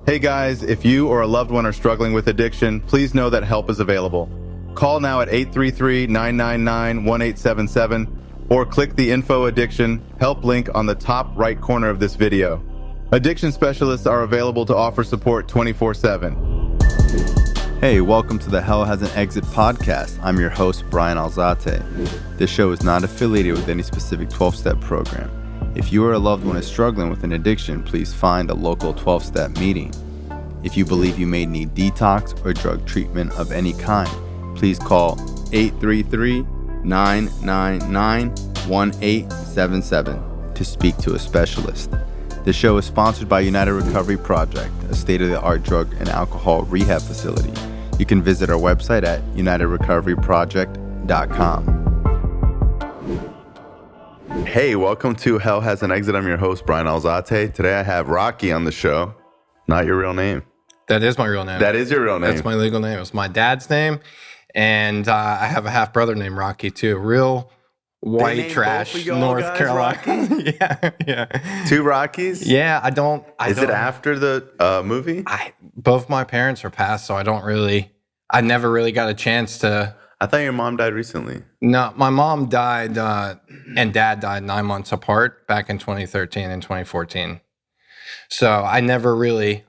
Hey guys, if you or a loved one are struggling with addiction, please know that help is available. Call now at 833-999-1877 or click the Info Addiction Help link on the top right corner of this video. Addiction specialists are available to offer support 24/7. Hey, welcome to the Hell Has an Exit podcast. I'm your host, Brian Alzate. This show is not affiliated with any specific 12-step program. If you or a loved one is struggling with an addiction, please find a local 12-step meeting. If you believe you may need detox or drug treatment of any kind, please call 833-999-1877 to speak to a specialist. The show is sponsored by United Recovery Project, a state-of-the-art drug and alcohol rehab facility. You can visit our website at unitedrecoveryproject.com. Hey, welcome to Hell Has an Exit. I'm your host, Brian Alzate. Today I have Rocky on the show. Not your real name. That is my real name. That is your real name. That's my legal name. It's my dad's name. And I have a half brother named Rocky, too. Real white trash, North Carolina. Yeah. Two Rockies? Yeah, Is it after the movie? Both my parents are passed, so I never really got a chance to. I thought your mom died recently. No, my mom died and dad died 9 months apart back in 2013 and 2014. So I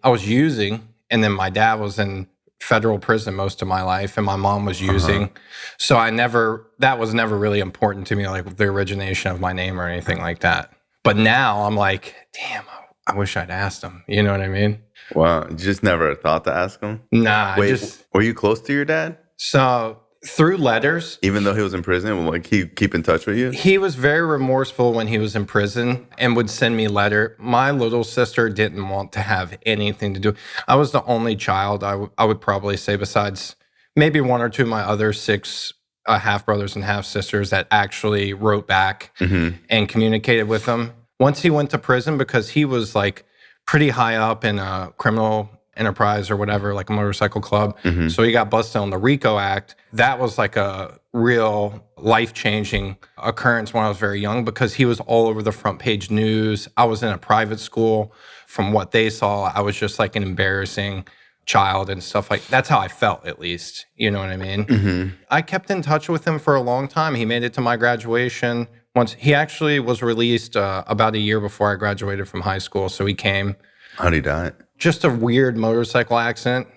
was using, and then my dad was in federal prison most of my life, and my mom was using. So that was never really important to me, like the origination of my name or anything like that. But now I'm like, damn, I wish I'd asked him. You know what I mean? Wow, you just never thought to ask him? Nah. Wait, were you close to your dad? So through letters. Even though he was in prison, like he keep in touch with you? He was very remorseful when he was in prison and would send me letter. My little sister didn't want to have anything to do. I was the only child, I would probably say, besides maybe one or two of my other six half brothers and half sisters that actually wrote back and communicated with him. Once he went to prison, because he was like pretty high up in a criminal enterprise or whatever, like a motorcycle club. So he got busted on the RICO Act. That was like a real life-changing occurrence when I was very young, because he was all over the front page news. I was in a private school. From what they saw, I was just like an embarrassing child and stuff like that's how I felt, at least. You know what I mean? I kept in touch with him for a long time. He made it to my graduation. Once he actually was released about a year before I graduated from high school. So he came. How'd he die? Just a weird motorcycle accident.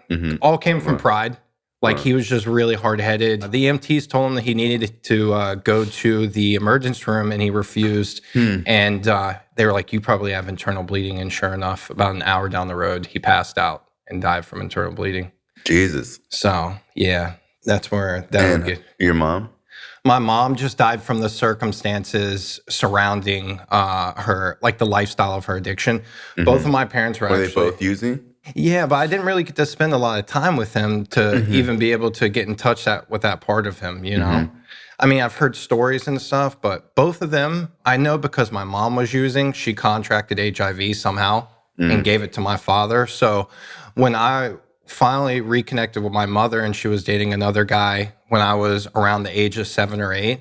All came from pride. Like he was just really hard-headed. The EMTs told him that he needed to go to the emergency room, and he refused. And they were like, you probably have internal bleeding. And sure enough, about an hour down the road, he passed out and died from internal bleeding. Jesus. So, yeah, that's where that would get. Your mom? My mom just died from the circumstances surrounding her, like the lifestyle of her addiction. Both of my parents were they both using? Yeah, but I didn't really get to spend a lot of time with him to even be able to get in touch with that part of him, you know? I mean, I've heard stories and stuff, but both of them, I know because my mom was using, she contracted HIV somehow and gave it to my father. So when I finally reconnected with my mother and she was dating another guy when I was around the age of 7 or 8,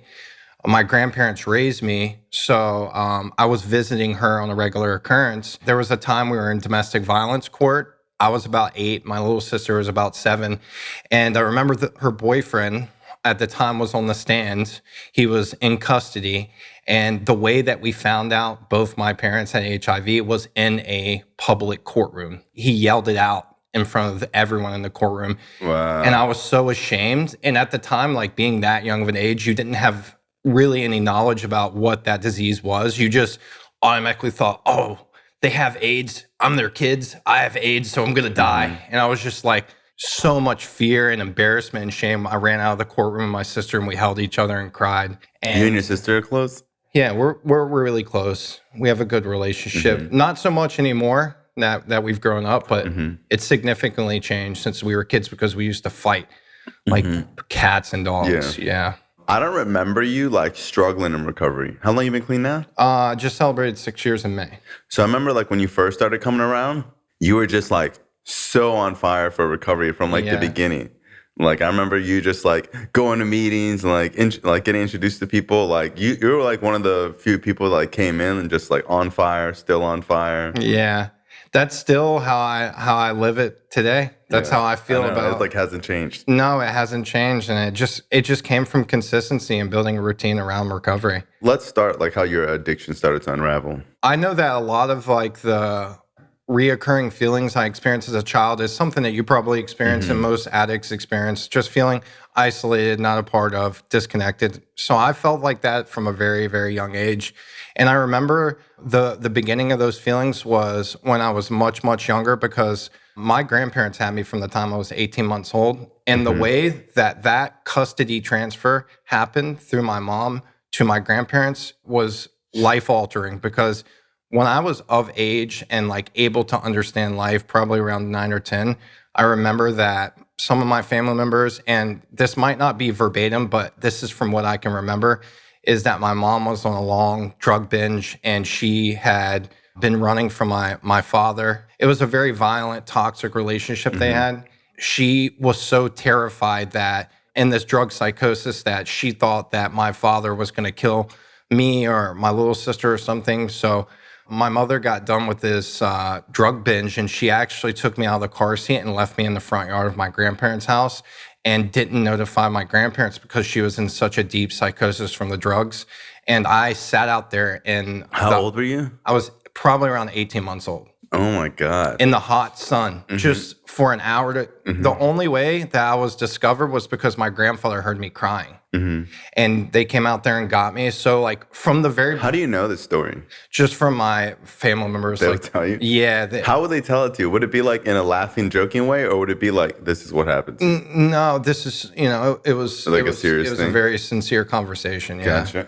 my grandparents raised me, so I was visiting her on a regular occurrence. There was a time we were in domestic violence court. I was about 8. My little sister was about 7. And I remember that her boyfriend at the time was on the stand. He was in custody. And the way that we found out both my parents had HIV was in a public courtroom. He yelled it out in front of everyone in the courtroom. Wow. And I was so ashamed. And at the time, like being that young of an age, you didn't have really any knowledge about what that disease was. You just automatically thought, oh, they have AIDS. I'm their kids. I have AIDS, so I'm going to die. And I was just like, so much fear and embarrassment and shame. I ran out of the courtroom with my sister and we held each other and cried. And you and your sister are close? Yeah, we're really close. We have a good relationship. Not so much anymore that we've grown up, but it's significantly changed since we were kids, because we used to fight like cats and dogs. Yeah. I don't remember you like struggling in recovery. How long you been clean now? Just celebrated 6 years in May. So I remember like when you first started coming around, you were just like so on fire for recovery from like the beginning. Like I remember you just like going to meetings and like getting introduced to people. Like you were like one of the few people that like came in and just like on fire, still on fire. Yeah. That's still how I live it today. That's how I feel about it. Like hasn't changed. No, it hasn't changed, and it just came from consistency and building a routine around recovery. Let's start like how your addiction started to unravel. I know that a lot of like the reoccurring feelings I experienced as a child is something that you probably experience and most addicts experience, just feeling isolated, not a part of, disconnected. So I felt like that from a very, very young age. And I remember the beginning of those feelings was when I was much, much younger, because my grandparents had me from the time I was 18 months old. And the way that custody transfer happened through my mom to my grandparents was life altering, because when I was of age and like able to understand life, probably around 9 or 10, I remember that some of my family members, and this might not be verbatim, but this is from what I can remember, is that my mom was on a long drug binge and she had been running from my father. It was a very violent, toxic relationship they had. She was so terrified that in this drug psychosis that she thought that my father was going to kill me or my little sister or something. So my mother got done with this drug binge, and she actually took me out of the car seat and left me in the front yard of my grandparents' house and didn't notify my grandparents because she was in such a deep psychosis from the drugs. And I sat out there and... How old were you? I was probably around 18 months old. Oh my God. In the hot sun, just for an hour. The only way that I was discovered was because my grandfather heard me crying. And they came out there and got me. So like from the very... How do you know this story? Just from my family members. They would tell you? Yeah. How would they tell it to you? Would it be like in a laughing, joking way, or would it be like, this is what happens? No, this is, it was... Like a serious thing? It was a very sincere conversation, yeah. Gotcha.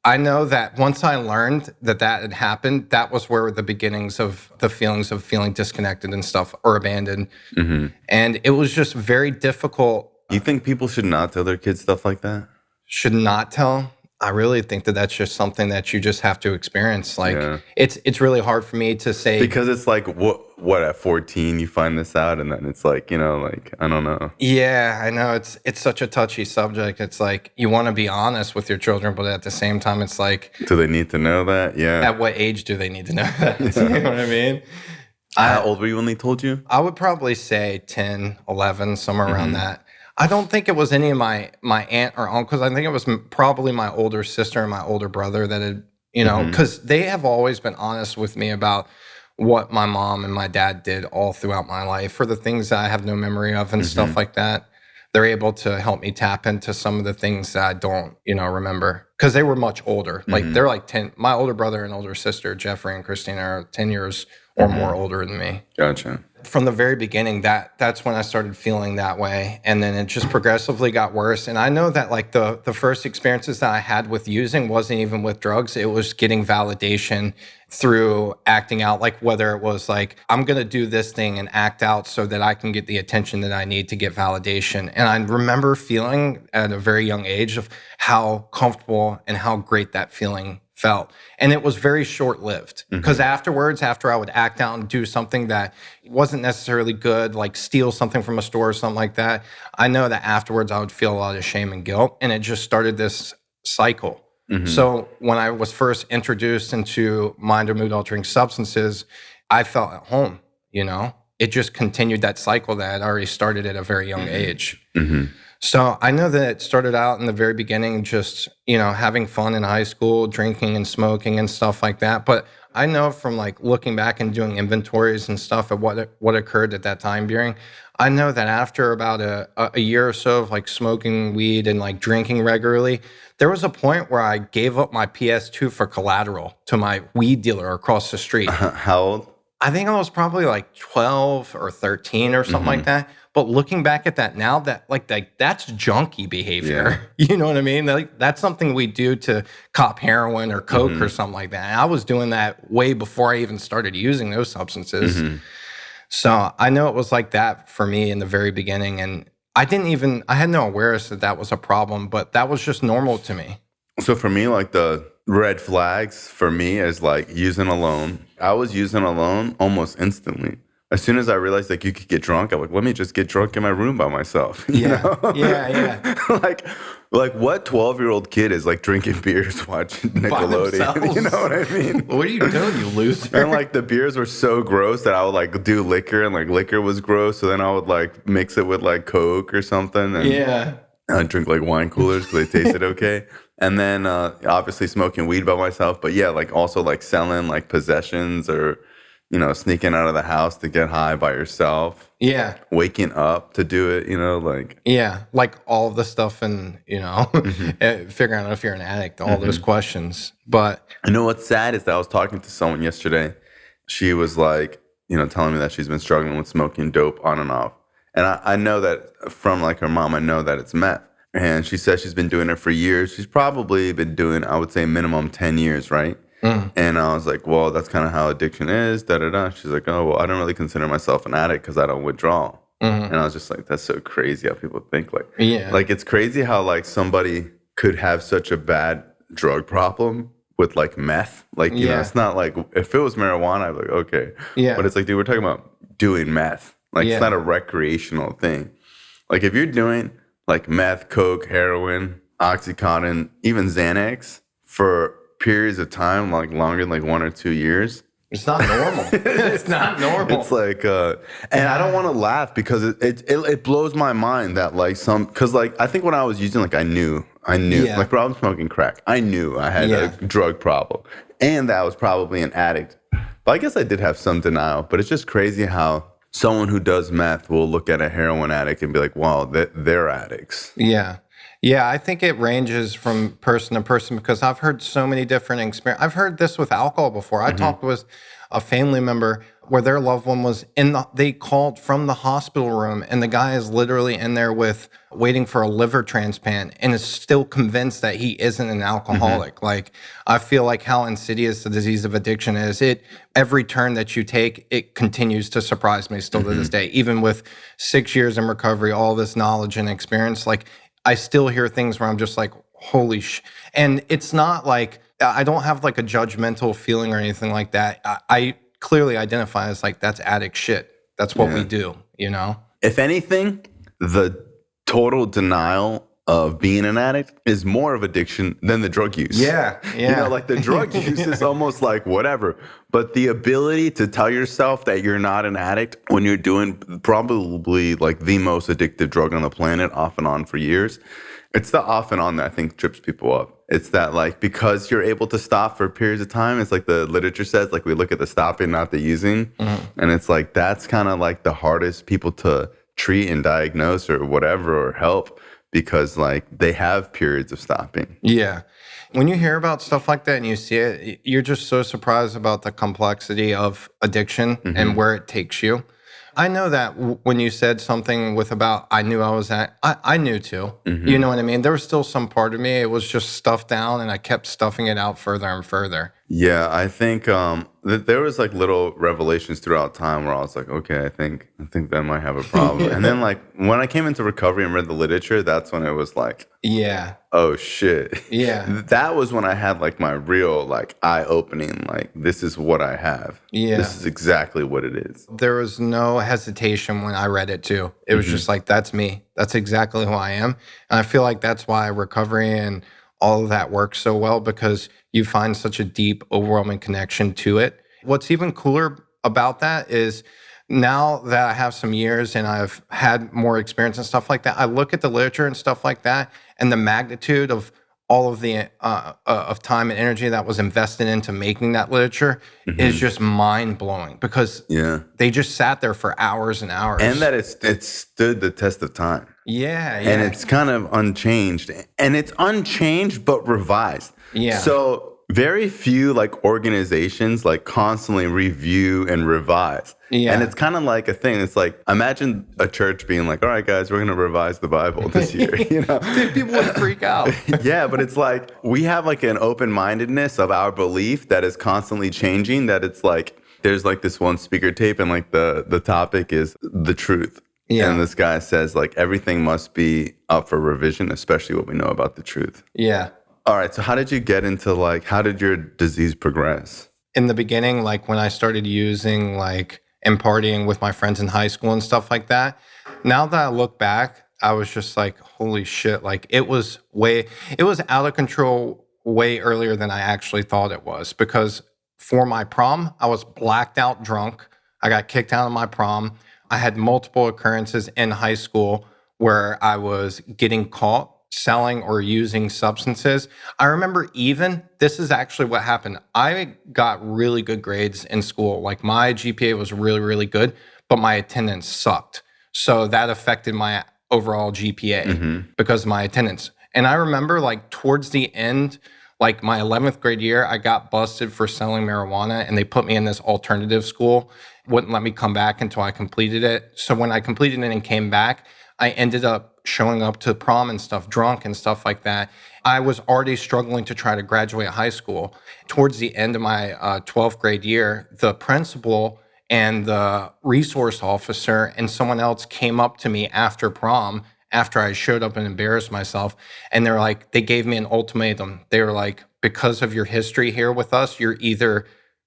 I know that once I learned that had happened, that was where the beginnings of the feelings of feeling disconnected and stuff or abandoned. And it was just very difficult. You think people should not tell their kids stuff like that? Should not tell? I really think that that's just something that you just have to experience. Like it's really hard for me to say. Because it's like, what at 14 you find this out, and then it's like, like, I don't know. Yeah, I know. It's such a touchy subject. It's like you want to be honest with your children, but at the same time, it's like... Do they need to know that? Yeah. At what age do they need to know that? You know what I mean? How old were you when they told you? I would probably say 10, 11, somewhere around that. I don't think it was any of my aunt or uncles. I think it was probably my older sister and my older brother that had, because they have always been honest with me about what my mom and my dad did all throughout my life, for the things that I have no memory of and stuff like that. They're able to help me tap into some of the things that I don't, remember, because they were much older. Like they're like 10. My older brother and older sister, Jeffrey and Christina, are 10 years or more older than me. Gotcha. From the very beginning, that's when I started feeling that way. And then it just progressively got worse. And I know that like the first experiences that I had with using wasn't even with drugs. It was getting validation through acting out, like whether it was like, I'm going to do this thing and act out so that I can get the attention that I need to get validation. And I remember feeling at a very young age of how comfortable and how great that feeling felt. And it was very short-lived, because afterwards, after I would act out and do something that wasn't necessarily good, like steal something from a store or something like that, I know that afterwards I would feel a lot of shame and guilt, and it just started this cycle. So when I was first introduced into mind or mood-altering substances, I felt at home, It just continued that cycle that had already started at a very young age. So I know that it started out in the very beginning, just, having fun in high school, drinking and smoking and stuff like that. But I know from like looking back and doing inventories and stuff of what occurred at that time period, I know that after about a year or so of like smoking weed and like drinking regularly, there was a point where I gave up my PS2 for collateral to my weed dealer across the street. How old? I think I was probably like 12 or 13 or something like that. But looking back at that now, that's junkie behavior. You know what I mean? That's something we do to cop heroin or coke or something like that. And I was doing that way before I even started using those substances. So I know it was like that for me in the very beginning. And I had no awareness that was a problem, but that was just normal to me. So for me, like the red flags for me is like using alone. I was using alone almost instantly. as soon as I realized like you could get drunk, I'm like, let me just get drunk in my room by myself. You Yeah. know? Yeah. like what 12-year-old kid is like drinking beers watching Nickelodeon? You know what I mean? What are you doing, you loser? And like the beers were so gross that I would like do liquor, and like liquor was gross. So then I would like mix it with like Coke or something. And Yeah. I'd drink like wine coolers because they tasted okay. And then obviously smoking weed by myself. But yeah, like also like selling like possessions, or, you know, sneaking out of the house to get high by yourself. Yeah. Waking up to do it, you know, like. Yeah. Like all of the stuff, and, you know, figuring out if you're an addict, all those questions. But I know what's sad is that I was talking to someone yesterday. She was like, you know, telling me that she's been struggling with smoking dope on and off. And I know that from like her mom, I know that it's meth. And she says she's been doing it for years. She's probably been doing, I would say, minimum 10 years, right? And I was like, well, that's kind of how addiction is, da-da-da. She's like, oh, well, I don't really consider myself an addict because I don't withdraw. And I was just like, that's so crazy how people think. Like, like it's crazy how like somebody could have such a bad drug problem with like meth. Like, you know, it's not like, if it was marijuana, I'd be like, okay. But it's like, dude, we're talking about doing meth. Like, it's not a recreational thing. Like, if you're doing like meth, coke, heroin, Oxycontin, even Xanax for periods of time like longer than like 1 or 2 years, it's not normal. It's not normal. It's like, and I don't want to laugh because it blows my mind that like because like I think when I was using, like I knew like when I was smoking crack, I knew I had a drug problem and that I was probably an addict. But I guess I did have some denial. But it's just crazy how someone who does meth will look at a heroin addict and be like, wow, they're addicts. Yeah. Yeah, I think it ranges from person to person because I've heard so many different experiences. I've heard this with alcohol before. I talked with a family member where their loved one was they called from the hospital room, and the guy is literally in there waiting for a liver transplant and is still convinced that he isn't an alcoholic. Like, I feel like how insidious the disease of addiction is. Every turn that you take, it continues to surprise me still to this day. Even with 6 years in recovery, all this knowledge and experience, like, I still hear things where I'm just like, holy sh. And it's not like, I don't have like a judgmental feeling or anything like that. I clearly identify as like, that's addict shit. That's what we do, you know? If anything, the total denial of being an addict is more of addiction than the drug use. Yeah. You know, like the drug use is almost like whatever. But the ability to tell yourself that you're not an addict when you're doing probably like the most addictive drug on the planet off and on for years, it's the off and on that I think trips people up. It's that like, because you're able to stop for periods of time, it's like the literature says, like we look at the stopping, not the using. And it's like, that's kind of like the hardest people to treat and diagnose or whatever, or help, because like they have periods of stopping. Yeah. When you hear about stuff like that and you see it, you're just so surprised about the complexity of addiction and where it takes you. I know that when you said something with about, I knew I was at, I knew too. You know what I mean? There was still some part of me, it was just stuffed down and I kept stuffing it out further and further. Yeah, I think there was like little revelations throughout time where I was like, okay, I think that might have a problem. And then like when I came into recovery and read the literature, that's when it was like, oh shit. That was when I had like my real like eye-opening, like this is what I have. This is exactly what it is. There was no hesitation when I read it too. It was just like, that's me. That's exactly who I am. And I feel like that's why recovery and all of that works so well, because you find such a deep, overwhelming connection to it. What's even cooler about that is now that I have some years and I've had more experience and stuff like that, I look at the literature and stuff like that, and the magnitude of all of the of time and energy that was invested into making that literature is just mind-blowing, because they just sat there for hours and hours. And that it stood the test of time. And it's kind of unchanged. And it's unchanged but revised. So very few like organizations like constantly review and revise. And it's kind of like a thing. It's like, imagine a church being like, all right, guys, we're going to revise the Bible this year. You know, people would freak out. But it's like, we have like an open-mindedness of our belief that is constantly changing, that it's like, there's like this one speaker tape and like the topic is the truth. And this guy says like, everything must be up for revision, especially what we know about the truth. All right. So how did you get into like, how did your disease progress? In the beginning, like when I started using like and partying with my friends in high school and stuff like that. Now that I look back, I was just like, holy shit. Like it was out of control way earlier than I actually thought it was, because for my prom, I was blacked out drunk. I got kicked out of my prom. I had multiple occurrences in high school where I was getting caught selling or using substances. I remember this is actually what happened. I got really good grades in school. Like my GPA was really, really good, but my attendance sucked. So that affected my overall GPA because of my attendance. And I remember like towards the end, like my 11th grade year, I got busted for selling marijuana and they put me in this alternative school, wouldn't let me come back until I completed it. So when I completed it and came back, I ended up showing up to prom and stuff, drunk and stuff like that. I was already struggling to try to graduate high school. Towards the end of my 12th grade year, the principal and the resource officer and someone else came up to me after prom, after I showed up and embarrassed myself. And they're like, they gave me an ultimatum. They were like, because of your history here with us, you're either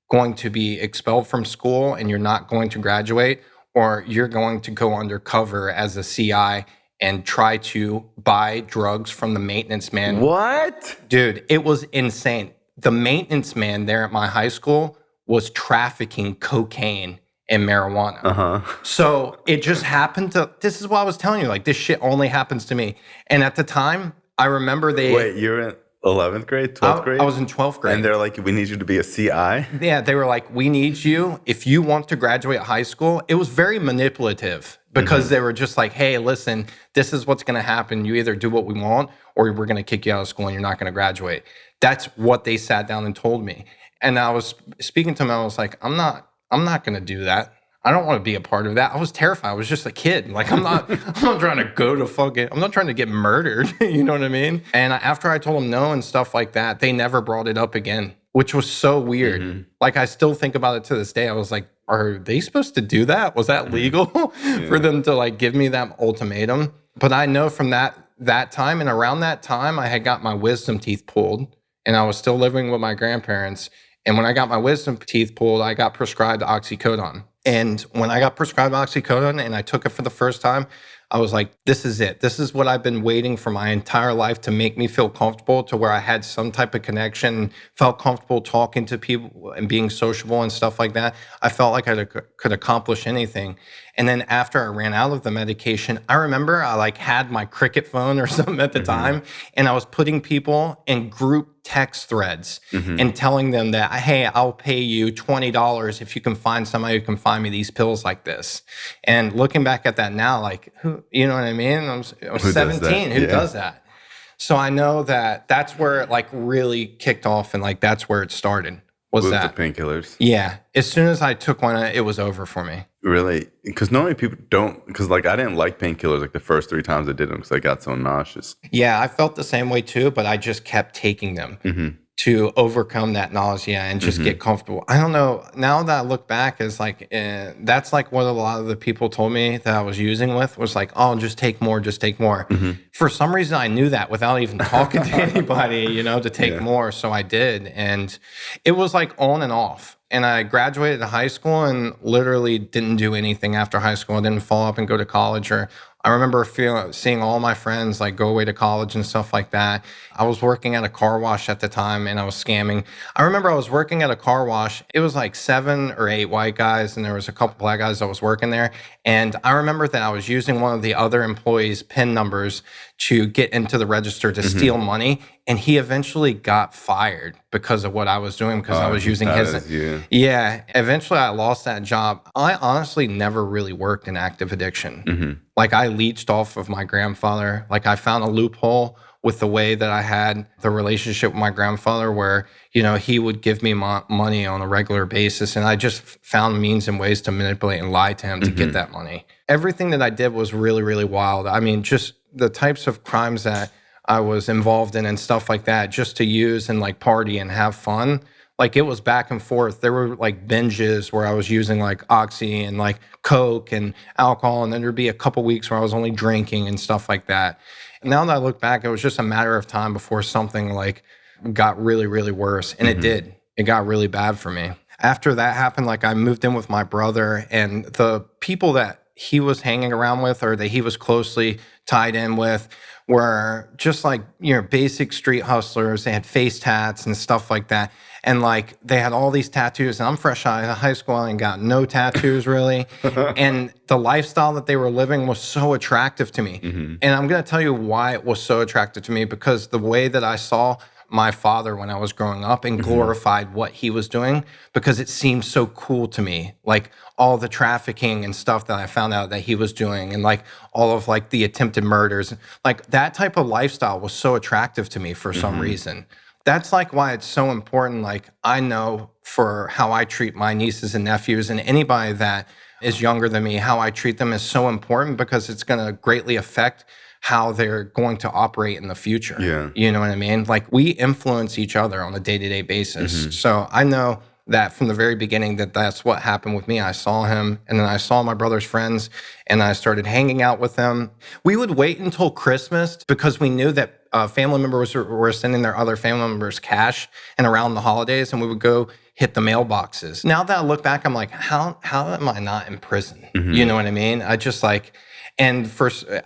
going to be expelled from school and you're not going to graduate, or you're going to go undercover as a CI and try to buy drugs from the maintenance man. What? Dude, it was insane. The maintenance man there at my high school was trafficking cocaine and marijuana. So it just happened this is what I was telling you, like this shit only happens to me. And at the time, I remember Wait, you're in 11th grade, 12th grade? I was in 12th grade. And they're like, we need you to be a CI? Yeah, they were like, we need you if you want to graduate high school. It was very manipulative because they were just like, hey, listen, this is what's going to happen. You either do what we want or we're going to kick you out of school and you're not going to graduate. That's what they sat down and told me. And I was speaking to them. I was like, I'm not going to do that. I don't want to be a part of that. I was terrified. I was just a kid. Like, I'm not trying to go to I'm not trying to get murdered. You know what I mean? And after I told them no and stuff like that, they never brought it up again, which was so weird. Like, I still think about it to this day. I was like, are they supposed to do that? Was that legal for them to like give me that ultimatum? But I know from that time and around that time, I had got my wisdom teeth pulled and I was still living with my grandparents. And when I got my wisdom teeth pulled, I got prescribed oxycodone. And when I got prescribed oxycodone and I took it for the first time, I was like, this is it. This is what I've been waiting for my entire life to make me feel comfortable, to where I had some type of connection, felt comfortable talking to people and being sociable and stuff like that. I felt like I could accomplish anything. And then after I ran out of the medication, I remember I like had my Cricket phone or something at the time, and I was putting people in group text threads and telling them that, hey, I'll pay you $20 if you can find somebody who can find me these pills like this. And looking back at that now, like, who, you know what I mean? I was 17. Who does that? So I know that that's where it like really kicked off, and like that's where it started. Was that the painkillers? Yeah. As soon as I took one, it was over for me. Really? Because normally people don't, because like I didn't like painkillers like the first 3 times I did them because I got so nauseous. Yeah, I felt the same way too, but I just kept taking them to overcome that nausea and just get comfortable. I don't know. Now that I look back, it's like, that's like what a lot of the people told me that I was using with was like, oh, just take more, just take more. For some reason, I knew that without even talking to anybody, you know, to take more. So I did. And it was like on and off. And I graduated high school and literally didn't do anything after high school. I didn't follow up and go to college. Or I remember seeing all my friends like go away to college and stuff like that. I was working at a car wash at the time and I was scamming. I remember I was working at a car wash. It was like 7 or 8 white guys and there was a couple black guys that was working there. And I remember that I was using one of the other employees' PIN numbers to get into the register to steal money. And he eventually got fired because of what I was doing, because I was using his. Yeah. Eventually I lost that job. I honestly never really worked in active addiction. Like I leached off of my grandfather. Like I found a loophole with the way that I had the relationship with my grandfather where, you know, he would give me money on a regular basis. And I just found means and ways to manipulate and lie to him to get that money. Everything that I did was really, really wild. I mean, just the types of crimes that I was involved in and stuff like that, just to use and like party and have fun. Like it was back and forth. There were like binges where I was using like Oxy and like Coke and alcohol. And then there'd be a couple weeks where I was only drinking and stuff like that. And now that I look back, it was just a matter of time before something like got really, really worse. And it did. It got really bad for me. After that happened, like I moved in with my brother, and the people that he was hanging around with or that he was closely tied in with were just like, basic street hustlers. They had face tats and stuff like that. And like they had all these tattoos, and I'm fresh out of high school and got no tattoos really. And the lifestyle that they were living was so attractive to me. And I'm going to tell you why it was so attractive to me, because the way that I saw my father when I was growing up and glorified what he was doing, because it seemed so cool to me. Like all the trafficking and stuff that I found out that he was doing, and like all of like the attempted murders, like that type of lifestyle was so attractive to me for some reason. That's like why it's so important. Like I know for how I treat my nieces and nephews and anybody that is younger than me, how I treat them is so important, because it's going to greatly affect how they're going to operate in the future. Yeah. You know what I mean? Like we influence each other on a day-to-day basis. So I know that from the very beginning that that's what happened with me. I saw him, and then I saw my brother's friends, and I started hanging out with them. We would wait until Christmas because we knew that family members were sending their other family members cash and around the holidays, and we would go hit the mailboxes. Now that I look back, I'm like, how am I not in prison? You know what I mean? I just like... And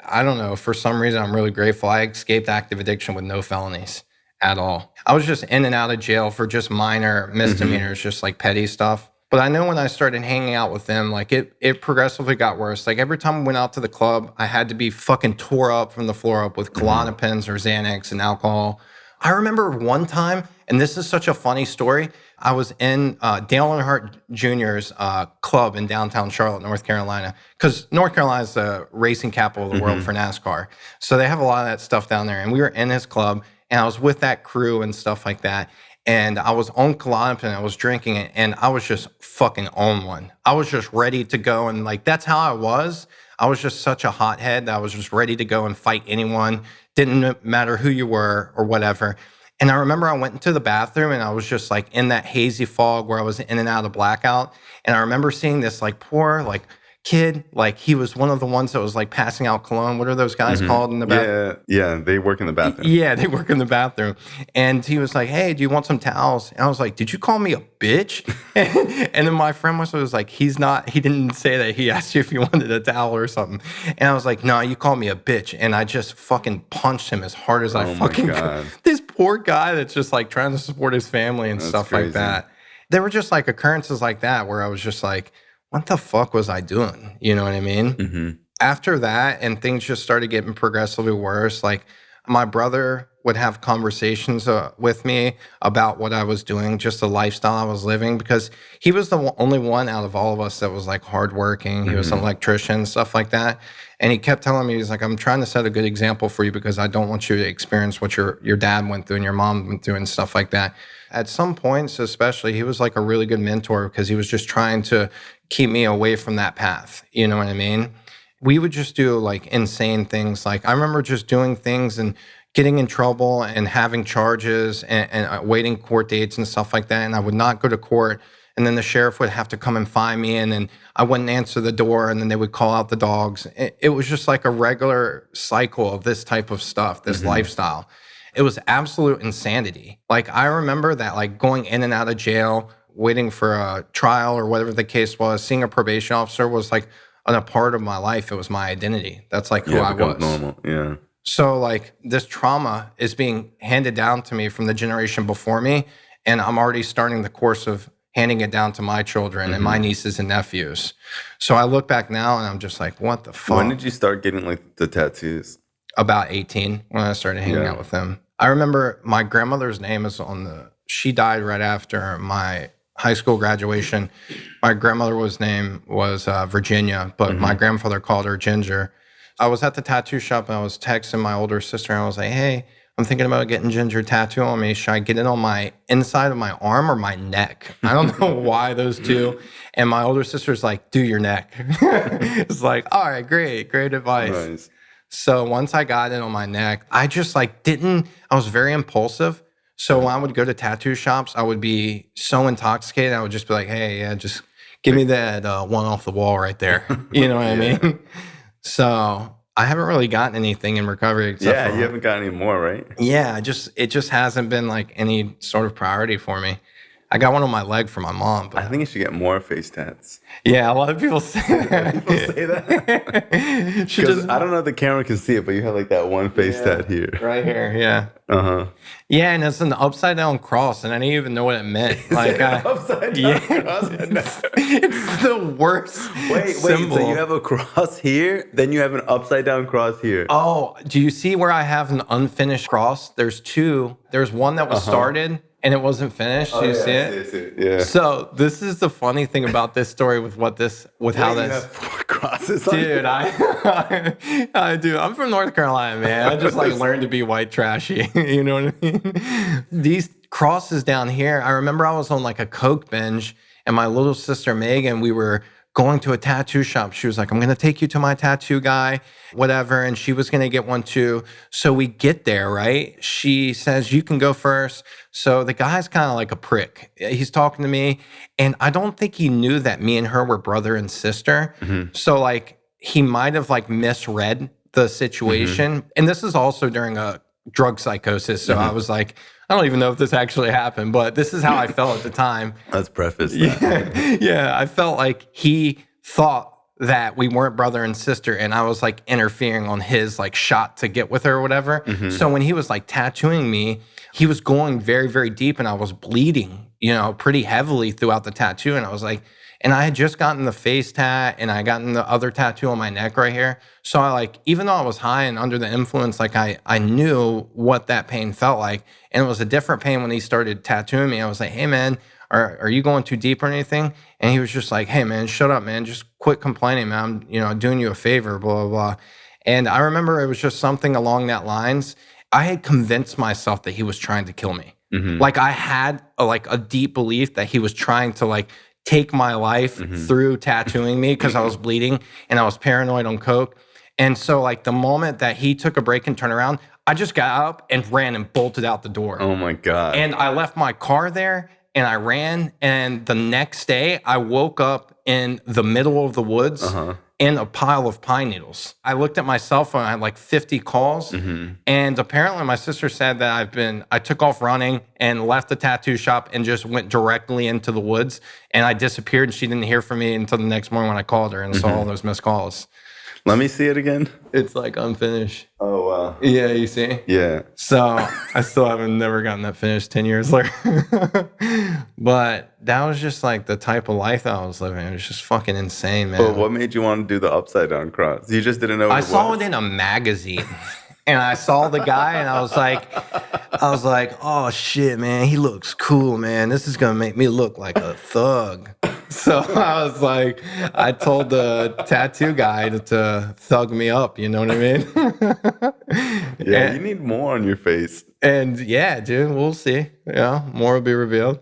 I don't know, for some reason, I'm really grateful. I escaped active addiction with no felonies at all. I was just in and out of jail for just minor misdemeanors, just like petty stuff. But I know when I started hanging out with them, like it progressively got worse. Like every time I went out to the club, I had to be fucking tore up from the floor up with Klonopins or Xanax and alcohol. I remember one time, and this is such a funny story, I was in Dale Earnhardt Jr.'s club in downtown Charlotte, North Carolina, because North Carolina is the racing capital of the world for NASCAR. So they have a lot of that stuff down there. And we were in his club, and I was with that crew and stuff like that. And I was on Klonopin, I was drinking it, and I was just fucking on one. I was just ready to go, and like that's how I was. I was just such a hothead that I was just ready to go and fight anyone. Didn't matter who you were or whatever. And I remember I went into the bathroom, and I was just like in that hazy fog where I was in and out of blackout. And I remember seeing this like poor like kid, like he was one of the ones that was like passing out cologne. What are those guys called in the bathroom? Yeah, they work in the bathroom. Yeah, they work in the bathroom. And he was like, "Hey, do you want some towels?" And I was like, "Did you call me a bitch?" And then my friend was like, he didn't say that. He asked you if you wanted a towel or something. And I was like, "No, you called me a bitch." And I just fucking punched him as hard as I fucking could. This poor guy that's just like trying to support his family and stuff like that. There were just like occurrences like that where I was just like, what the fuck was I doing? You know what I mean? After that, and things just started getting progressively worse. Like my brother would have conversations with me about what I was doing, just the lifestyle I was living, because he was the only one out of all of us that was like hardworking. He was an electrician, stuff like that. And he kept telling me, he's like, "I'm trying to set a good example for you because I don't want you to experience what your dad went through and your mom went through and stuff like that." At some points, especially, he was like a really good mentor because he was just trying to keep me away from that path. You know what I mean? We would just do like insane things. Like I remember just doing things and getting in trouble and having charges and waiting court dates and stuff like that. And I would not go to court. And then the sheriff would have to come and find me. And then I wouldn't answer the door. And then they would call out the dogs. It was just like a regular cycle of this type of stuff, this lifestyle. It was absolute insanity. Like I remember that, like going in and out of jail, waiting for a trial or whatever the case was, seeing a probation officer was like a part of my life. It was my identity. That's like who I was. Normal. Yeah. So like this trauma is being handed down to me from the generation before me. And I'm already starting the course of handing it down to my children and my nieces and nephews. So I look back now and I'm just like, what the fuck? When did you start getting like the tattoos? About 18 when I started hanging out with them. I remember my grandmother's name is she died right after my high school graduation. My grandmother's name was Virginia, but my grandfather called her Ginger. I was at the tattoo shop and I was texting my older sister and I was like, "Hey, I'm thinking about getting Ginger tattoo on me. Should I get it on my inside of my arm or my neck?" I don't know why those two. And my older sister's like, "Do your neck." It's like, all right, great advice. Nice. So once I got it on my neck, I just I was very impulsive. So when I would go to tattoo shops, I would be so intoxicated. I would just be like, "Hey, yeah, just give me that one off the wall right there." You know what I mean? So I haven't really gotten anything in recovery. Except you haven't got any more, right? Yeah, it just hasn't been like any sort of priority for me. I got one on my leg for my mom. I But think you should get more face tats. yeah, a lot of people say that. People say that. Because I don't know if the camera can see it, but you have like that one face tat here. Right here, yeah. Uh-huh. Yeah, and it's an upside down cross, and I didn't even know what it meant. Like, upside down cross? it's the worst. Wait, symbol. so you have a cross here, then you have an upside down cross here. Oh, do you see where I have an unfinished cross? There's two. There's one that was started and it wasn't finished. Do you see it? I see it. Yeah. So this is the funny thing about this story with how this. You have 4 crosses on Dude, I do. I'm from North Carolina, man. I just like learned to be white trashy. You know what I mean? These crosses down here, I remember I was on like a Coke binge and my little sister Megan, we were going to a tattoo shop. She was like, I'm going to take you to my tattoo guy, whatever. And she was going to get one too. So we get there, right? She says, you can go first. So the guy's kind of like a prick. He's talking to me. And I don't think he knew that me and her were brother and sister. Mm-hmm. So like he might have like misread the situation. Mm-hmm. And this is also during a drug psychosis. So I was like, I don't even know if this actually happened, but this is how I felt at the time. Let's preface that. Yeah, I felt like he thought that we weren't brother and sister, and I was like interfering on his like shot to get with her or whatever. Mm-hmm. So when he was like tattooing me, he was going very, very deep, and I was bleeding, pretty heavily throughout the tattoo. And I was like, and I had just gotten the face tat and I gotten the other tattoo on my neck right here. So I like, even though I was high and under the influence, like I knew what that pain felt like. And it was a different pain when he started tattooing me. I was like, hey man, are you going too deep or anything? And he was just like, hey man, shut up, man. Just quit complaining, man. I'm, doing you a favor, blah, blah, blah. And I remember it was just something along that lines. I had convinced myself that he was trying to kill me. Mm-hmm. Like I had a deep belief that he was trying to like take my life through tattooing me because I was bleeding and I was paranoid on coke. And so like the moment that he took a break and turned around, I just got up and ran and bolted out the door. Oh my God. And I left my car there and I ran. And the next day I woke up in the middle of the woods in a pile of pine needles. I looked at my cell phone, I had like 50 calls. And apparently my sister said that I took off running and left the tattoo shop and just went directly into the woods. And I disappeared and she didn't hear from me until the next morning when I called her and saw all those missed calls. Let me see it again. It's like unfinished. Oh, wow. Yeah, you see? Yeah. So I still haven't never gotten that finished 10 years later. But that was just like the type of life that I was living. It was just fucking insane, man. But what made you want to do the upside down cross? You just didn't know what it was? I saw it in a magazine. And I saw the guy and I was like, oh shit, man, he looks cool, man. This is going to make me look like a thug. So I was like, I told the tattoo guy to thug me up, you know what I mean? Yeah, you need more on your face. And yeah, dude, we'll see. Yeah, more will be revealed.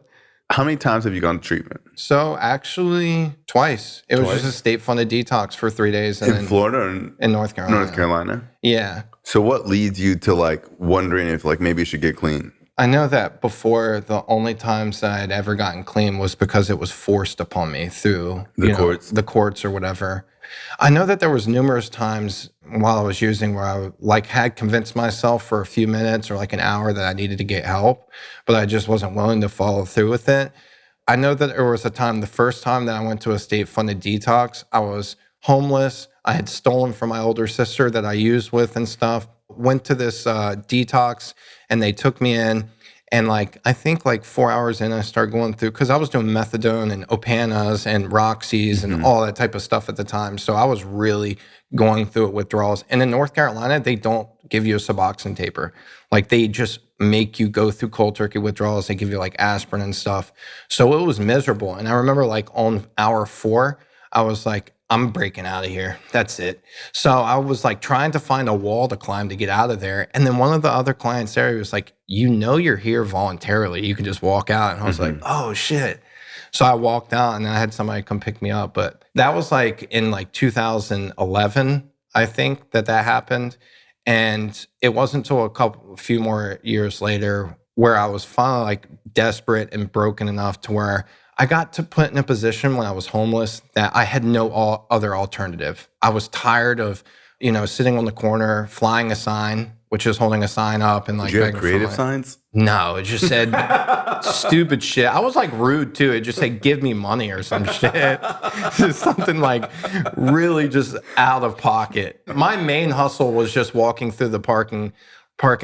How many times have you gone to treatment? So actually, twice. It was just a state-funded detox for 3 days. And in Florida or in North Carolina? North Carolina. Yeah. So what leads you to like wondering if like maybe you should get clean? I know that before, the only times that I'd ever gotten clean was because it was forced upon me through the courts or whatever. I know that there was numerous times while I was using where I like had convinced myself for a few minutes or like an hour that I needed to get help, but I just wasn't willing to follow through with it. I know that there was a time, the first time that I went to a state-funded detox, I was homeless. I had stolen from my older sister that I used with and stuff. Went to this detox and they took me in. And like, I think like 4 hours in, I started going through, because I was doing methadone and Opanas and Roxys and all that type of stuff at the time. So I was really going through it withdrawals. And in North Carolina, they don't give you a Suboxone taper. Like they just make you go through cold turkey withdrawals. They give you like aspirin and stuff. So it was miserable. And I remember like on hour 4, I was like, I'm breaking out of here. That's it. So I was like trying to find a wall to climb to get out of there. And then one of the other clients there was like, you're here voluntarily. You can just walk out. And I was like, oh shit. So I walked out and then I had somebody come pick me up. But that was like in like 2011, I think that happened. And it wasn't until a few more years later where I was finally like desperate and broken enough to where I got to put in a position when I was homeless that I had no other alternative. I was tired of sitting on the corner, flying a sign, which is holding a sign up and like. Did you have creative signs? No, it just said stupid shit. I was like rude too. It just said, give me money or some shit. Just something like really just out of pocket. My main hustle was just walking through the parking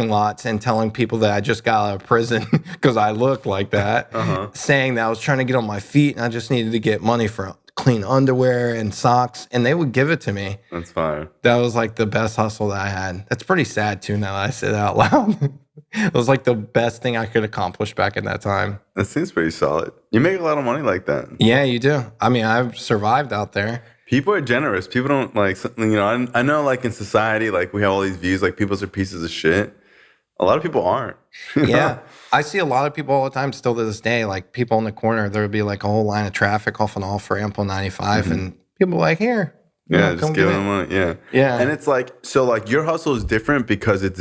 lots and telling people that I just got out of prison because I looked like that, saying that I was trying to get on my feet and I just needed to get money for clean underwear and socks, and they would give it to me. That's fire. That was like the best hustle that I had. That's pretty sad too now that I say that out loud. It was like the best thing I could accomplish back in that time. That seems pretty solid. You make a lot of money like that. Yeah, you do. I mean, I've survived out there. People are generous. People don't like, I know like in society, like we have all these views, like people are pieces of shit. A lot of people aren't. Yeah. I see a lot of people all the time still to this day, like people in the corner, there would be like a whole line of traffic off and off for Ample 95 and people are like, here. Yeah, just give them money. Yeah. Yeah. And it's like, so like your hustle is different because it's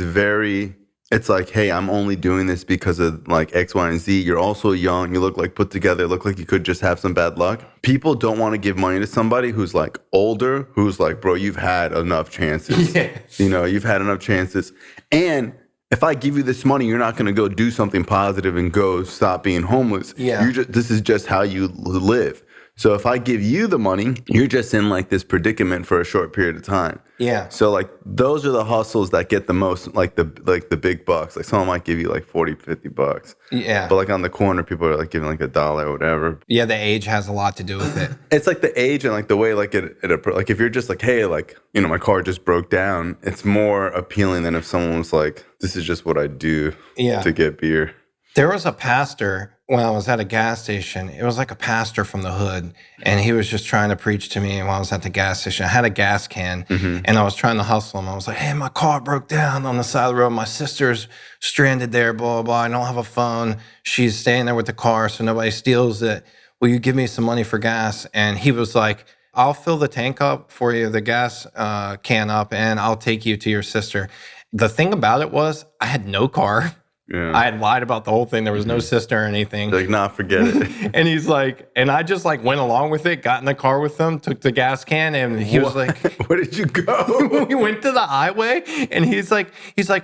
like, hey, I'm only doing this because of like X, Y, and Z. You're also young. You look like put together. Look like you could just have some bad luck. People don't want to give money to somebody who's like older, who's like, bro, you've had enough chances. Yes. You've had enough chances. And if I give you this money, you're not going to go do something positive and go stop being homeless. Yeah. This is just how you live. So if I give you the money, you're just in like this predicament for a short period of time. Yeah. So like those are the hustles that get the most, like the big bucks. Like someone might give you like $40, $50. Yeah. But like on the corner, people are like giving like $1 or whatever. Yeah, the age has a lot to do with it. It's like the age and like the way like like if you're just like, hey, like, my car just broke down, it's more appealing than if someone was like, this is just what I do to get beer. There was a pastor when I was at a gas station. It was like a pastor from the hood, and he was just trying to preach to me while I was at the gas station. I had a gas can, and I was trying to hustle him. I was like, hey, my car broke down on the side of the road. My sister's stranded there, blah, blah, blah. I don't have a phone. She's staying there with the car, so nobody steals it. Will you give me some money for gas? And he was like, I'll fill the tank up for you, the gas can up, and I'll take you to your sister. The thing about it was I had no car. Yeah. I had lied about the whole thing. There was no sister or anything. Like, nah, forget it. And he's like, and I just like went along with it, got in the car with him, took the gas can, and he was like, where did you go? We went to the highway, and he's like,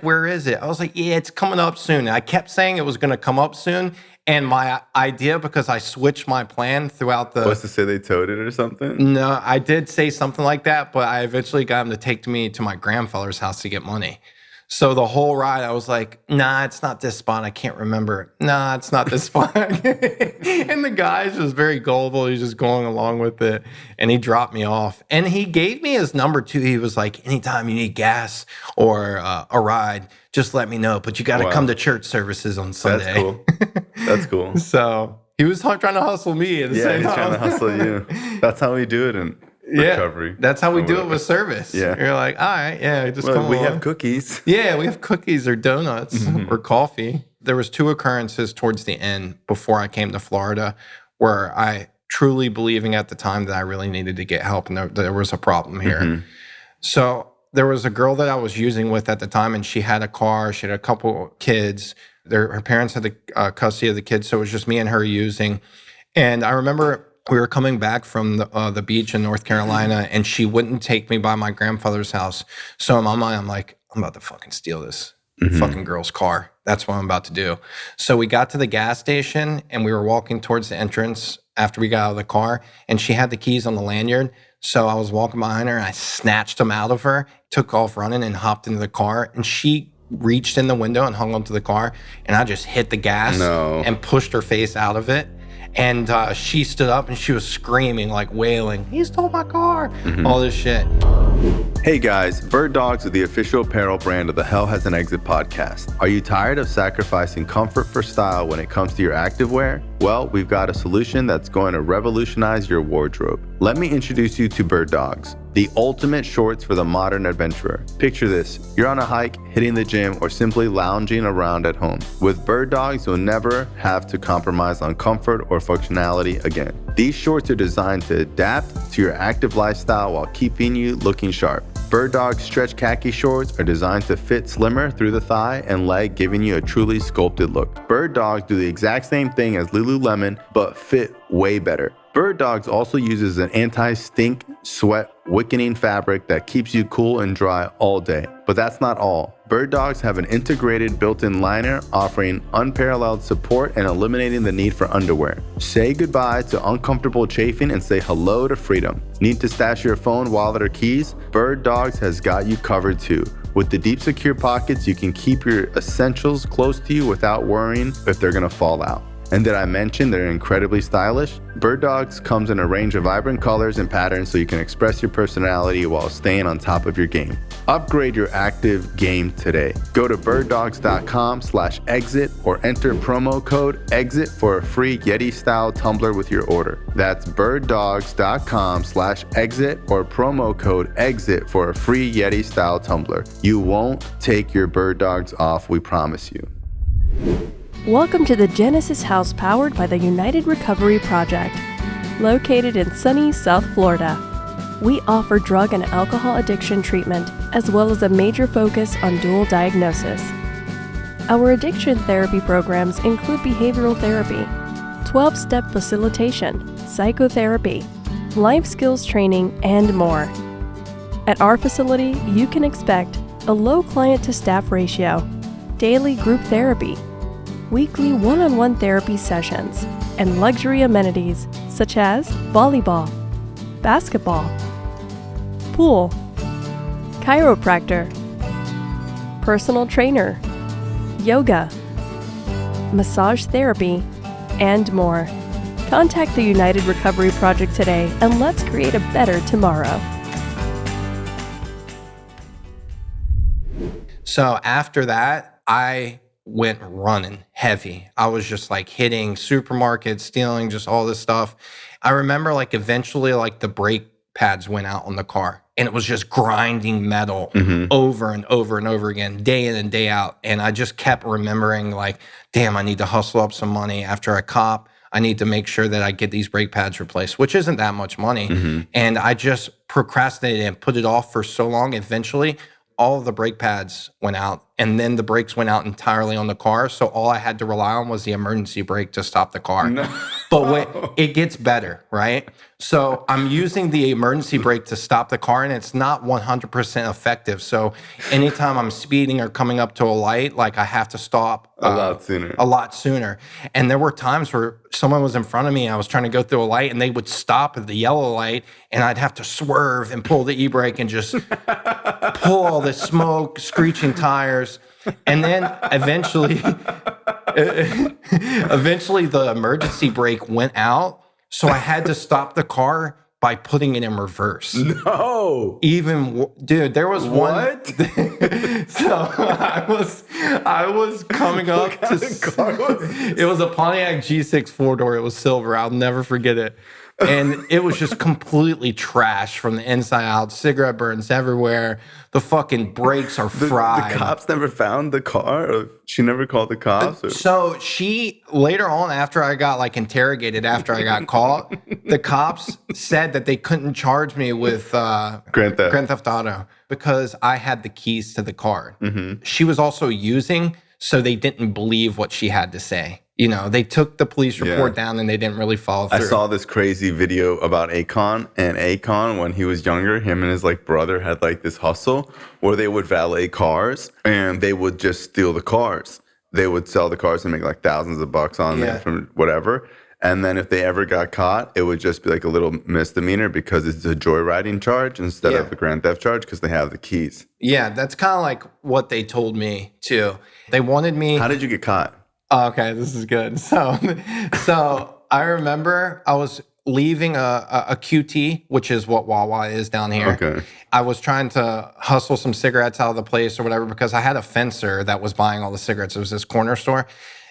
where is it? I was like, yeah, it's coming up soon. And I kept saying it was going to come up soon. And my idea, because I switched my plan throughout the... Was to say they towed it or something? No, I did say something like that, but I eventually got him to take me to my grandfather's house to get money. So the whole ride, I was like, nah, it's not this spot. I can't remember. Nah, it's not this spot. And the guy's just very gullible. He's just going along with it. And he dropped me off. And he gave me his number, too. He was like, anytime you need gas or a ride, just let me know. But you got to come to church services on Sunday. That's cool. That's cool. So he was trying to hustle me at the same time. Yeah, he's trying to hustle you. That's how we do it in recovery. That's how we do it with service. Yeah. You're like, all right, just come on. We have cookies. Yeah, we have cookies or donuts or coffee. There was 2 occurrences towards the end before I came to Florida where I truly believing at the time that I really needed to get help and there was a problem here. So there was a girl that I was using with at the time, and she had a car. She had a couple kids. Her parents had the custody of the kids, so it was just me and her using. And I remember we were coming back from the beach in North Carolina, and she wouldn't take me by my grandfather's house. So in my mind, I'm like, I'm about to fucking steal this fucking girl's car. That's what I'm about to do. So we got to the gas station, and we were walking towards the entrance after we got out of the car, and she had the keys on the lanyard. So I was walking behind her, and I snatched them out of her, took off running, and hopped into the car. And she reached in the window and hung onto the car, and I just hit the gas and pushed her face out of it. And she stood up and she was screaming, like wailing, he stole my car, all this shit. Hey guys, Bird Dogs are the official apparel brand of the Hell Has an Exit podcast. Are you tired of sacrificing comfort for style when it comes to your activewear? Well, we've got a solution that's going to revolutionize your wardrobe. Let me introduce you to Bird Dogs, the ultimate shorts for the modern adventurer. Picture this, you're on a hike, hitting the gym, or simply lounging around at home. With Bird Dogs, you'll never have to compromise on comfort or functionality again. These shorts are designed to adapt to your active lifestyle while keeping you looking sharp. Bird Dogs stretch khaki shorts are designed to fit slimmer through the thigh and leg, giving you a truly sculpted look. Bird Dogs do the exact same thing as Lululemon, but fit way better. Bird Dogs also uses an anti-stink, sweat, wickening fabric that keeps you cool and dry all day. But that's not all. Bird Dogs have an integrated built-in liner offering unparalleled support and eliminating the need for underwear. Say goodbye to uncomfortable chafing and say hello to freedom. Need to stash your phone, wallet, or keys? Bird Dogs has got you covered too. With the deep secure pockets, you can keep your essentials close to you without worrying if they're gonna fall out. And did I mention they're incredibly stylish? Bird Dogs comes in a range of vibrant colors and patterns so you can express your personality while staying on top of your game. Upgrade your active game today. Go to birddogs.com/exit or enter promo code EXIT for a free Yeti-style tumbler with your order. That's birddogs.com/exit or promo code EXIT for a free Yeti-style tumbler. You won't take your Bird Dogs off, we promise you. Welcome to the Genesis House powered by the United Recovery Project. Located in sunny South Florida, we offer drug and alcohol addiction treatment as well as a major focus on dual diagnosis. Our addiction therapy programs include behavioral therapy, 12-step facilitation, psychotherapy, life skills training, and more. At our facility, you can expect a low client-to-staff ratio, daily group therapy, weekly one-on-one therapy sessions, and luxury amenities such as volleyball, basketball, pool, chiropractor, personal trainer, yoga, massage therapy, and more. Contact the United Recovery Project today and let's create a better tomorrow. So after that, I went running heavy. I was just like hitting supermarkets, stealing just all this stuff. I remember like eventually like the brake pads went out on the car and it was just grinding metal over and over and over again, day in and day out. And I just kept remembering like, damn, I need to hustle up some money after I cop. I need to make sure that I get these brake pads replaced, which isn't that much money. And I just procrastinated and put it off for so long. Eventually, all of the brake pads went out and then the brakes went out entirely on the car. So all I had to rely on was the emergency brake to stop the car. No. But wait, it gets better, right? So I'm using the emergency brake to stop the car and it's not 100% effective. So anytime I'm speeding or coming up to a light, like I have to stop a lot sooner. And there were times where someone was in front of me, I was trying to go through a light and they would stop at the yellow light and I'd have to swerve and pull the e-brake and just pull all the smoke, screeching tires. And then eventually the emergency brake went out. So I had to stop the car by putting it in reverse. No. Dude, there was what? So I was coming up to car was it was a Pontiac G6 4-door. It was silver. I'll never forget it. And it was just completely trash from the inside out. Cigarette burns everywhere. The fucking brakes are fried. The cops never found the car? Or she never called the cops? Or? So she, later on, after I got like interrogated, after I got caught, the cops said that they couldn't charge me with Grand Theft Auto because I had the keys to the car. She was also using, so they didn't believe what she had to say. You know, they took the police report down and they didn't really follow through. I saw this crazy video about Akon, and Akon, when he was younger, him and his like brother had like this hustle where they would valet cars and they would just steal the cars. They would sell the cars and make like thousands of bucks on them from whatever. And then if they ever got caught, it would just be like a little misdemeanor because it's a joyriding charge instead of a grand theft charge because they have the keys. Yeah, that's kind of like what they told me too. They wanted me. How did you get caught? Oh, okay, this is good. So I remember I was leaving a QT, which is what Wawa is down here. Okay. I was trying to hustle some cigarettes out of the place or whatever because I had a fencer that was buying all the cigarettes. It was this corner store.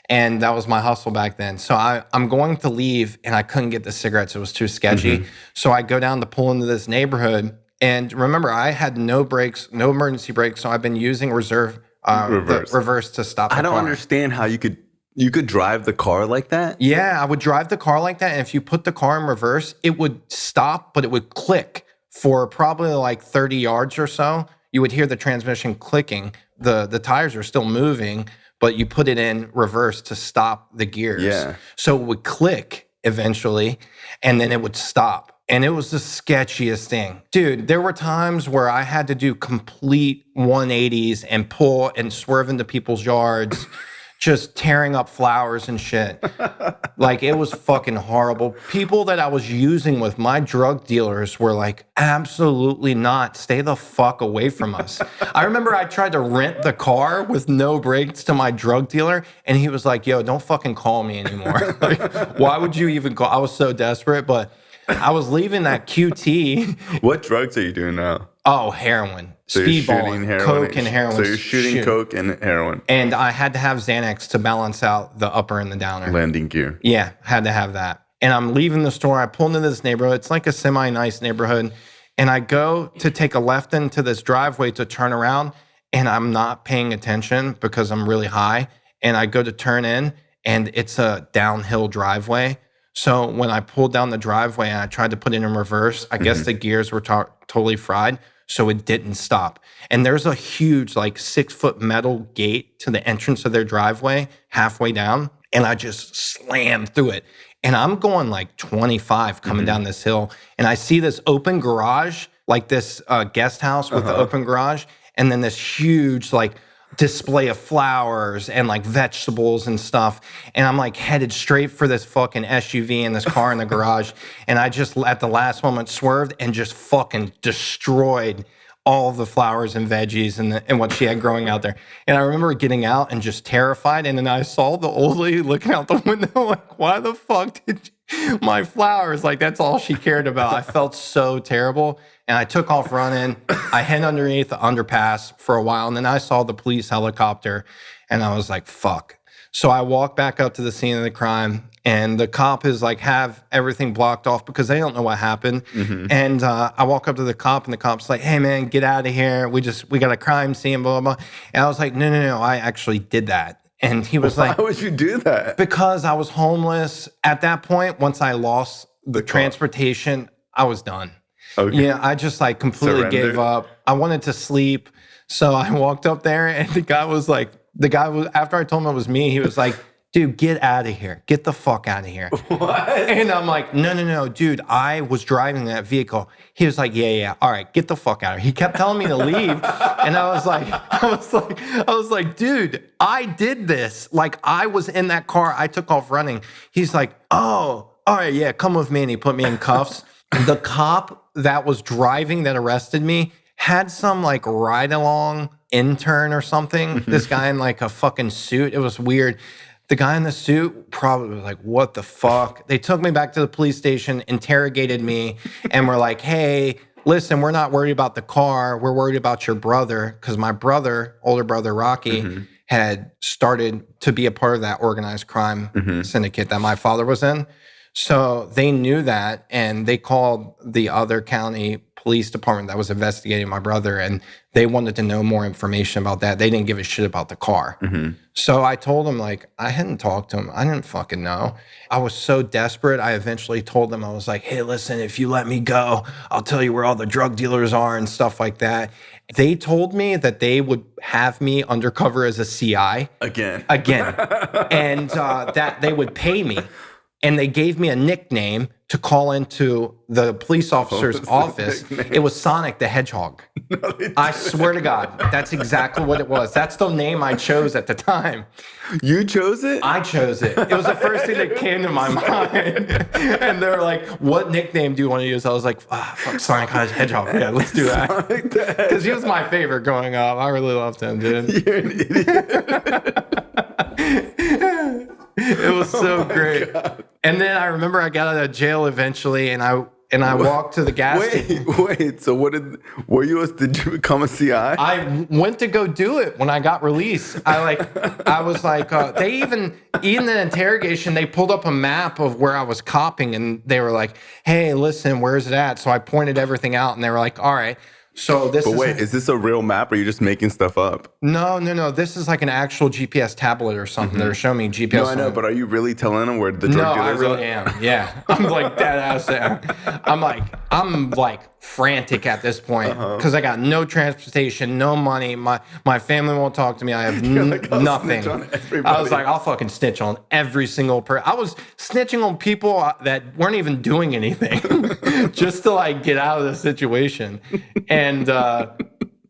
And that was my hustle back then. So I'm going to leave and I couldn't get the cigarettes. It was too sketchy. So I go down to pull into this neighborhood. And remember, I had no brakes, no emergency brakes. So I've been using reverse to stop the car. I don't understand how you could drive the car like that? Yeah, I would drive the car like that. And if you put the car in reverse, it would stop, but it would click for probably like 30 yards or so. You would hear the transmission clicking. The tires are still moving, but you put it in reverse to stop the gears. Yeah. So it would click eventually, and then it would stop. And it was the sketchiest thing. Dude, there were times where I had to do complete 180s and pull and swerve into people's yards, just tearing up flowers and shit. Like, it was fucking horrible. People that I was using with, my drug dealers, were like, absolutely not. Stay the fuck away from us. I remember I tried to rent the car with no brakes to my drug dealer, and he was like, yo, don't fucking call me anymore. Like, why would you even call? I was so desperate, but I was leaving that QT. What drugs are you doing now? Oh, heroin. So Speedballing, coke and heroin. So you're shooting coke and heroin. And I had to have Xanax to balance out the upper and the downer. Landing gear. Yeah, had to have that. And I'm leaving the store. I pull into this neighborhood. It's like a semi-nice neighborhood. And I go to take a left into this driveway to turn around. And I'm not paying attention because I'm really high. And I go to turn in, and it's a downhill driveway. So when I pulled down the driveway and I tried to put it in reverse, I guess the gears were totally fried, so it didn't stop. And there's a huge, like 6-foot metal gate to the entrance of their driveway halfway down, and I just slammed through it. And I'm going like 25 coming down this hill, and I see this open garage, like this guest house with the open garage, and then this huge, like, display of flowers and like vegetables and stuff. And I'm like headed straight for this fucking SUV and this car in the garage. And I just at the last moment swerved and just fucking destroyed all the flowers and veggies and what she had growing out there. And I remember getting out and just terrified. And then I saw the old lady looking out the window like, why the fuck did my flowers? Like, that's all she cared about. I felt so terrible. And I took off running. I hid underneath the underpass for a while. And then I saw the police helicopter. And I was like, fuck. So I walked back up to the scene of the crime. And the cop is like, have everything blocked off because they don't know what happened. And I walk up to the cop, and the cop's like, hey, man, get out of here. We got a crime scene, blah, blah, blah. And I was like, no, I actually did that. And he was like, why would you do that? Because I was homeless. At that point, once I lost the transportation, I was done. Okay. Yeah, I just like completely gave up. I wanted to sleep. So I walked up there, and the guy was after I told him it was me, he was like, dude, get out of here. Get the fuck out of here. What? And I'm like, no, dude, I was driving that vehicle. He was like, yeah, all right, get the fuck out of here. He kept telling me to leave. And I was like, dude, I did this. Like, I was in that car. I took off running. He's like, oh, all right, yeah, come with me. And he put me in cuffs. The cop that was driving that arrested me had some like ride along intern or something. This guy in like a fucking suit. It was weird. The guy in the suit probably was like, what the fuck? They took me back to the police station, interrogated me, and were like, hey, listen, we're not worried about the car. We're worried about your brother. Because my brother, older brother, Rocky, had started to be a part of that organized crime syndicate that my father was in. So they knew that, and they called the other county police department that was investigating my brother, and they wanted to know more information about that. They didn't give a shit about the car. So I told them, like, I hadn't talked to him. I didn't fucking know. I was so desperate. I eventually told them, I was like, hey, listen, if you let me go, I'll tell you where all the drug dealers are and stuff like that. They told me that they would have me undercover as a CI. Again. And that they would pay me. And they gave me a nickname to call into the police officer's office. It was Sonic the Hedgehog. No, I swear to God, that's exactly what it was. That's the name I chose at the time. You chose it? I chose it. It was the first thing that came to my mind. And they were like, what nickname do you want to use? I was like, fuck, Sonic the Hedgehog. Yeah, let's do that. Because he was my favorite growing up. I really loved him, dude. You're an idiot. It was so great. God. And then I remember I got out of jail eventually, and I walked to the gas station. Wait. So did you become a CI? I went to go do it when I got released. I was like, they even in the interrogation, they pulled up a map of where I was copping, and they were like, hey, listen, where's it at? So I pointed everything out, and they were like, all right. So this But wait, is this a real map or are you just making stuff up? No. This is like an actual GPS tablet or something. They're showing me GPS. No, I know, but are you really telling them where the drug dealers are? No, I really am. Yeah. I'm like dead ass. I'm like frantic at this point because I got no transportation, no money. My family won't talk to me. I have nothing. I was like, I'll fucking snitch on every single person. I was snitching on people that weren't even doing anything just to like get out of the situation. And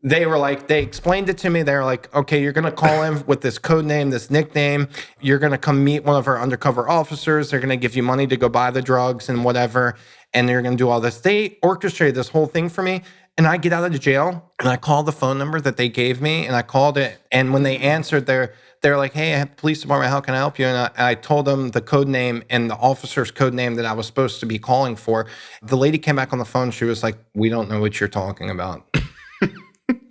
they were like, they explained it to me. They were like, okay, you're going to call in with this code name, this nickname. You're going to come meet one of our undercover officers. They're going to give you money to go buy the drugs and whatever. And they're going to do all this. They orchestrated this whole thing for me. And I get out of the jail and I called the phone number that they gave me and I called it. And when they answered, they're like, hey, police department, how can I help you? And I told them the code name and the officer's code name that I was supposed to be calling for. The lady came back on the phone. She was like, we don't know what you're talking about.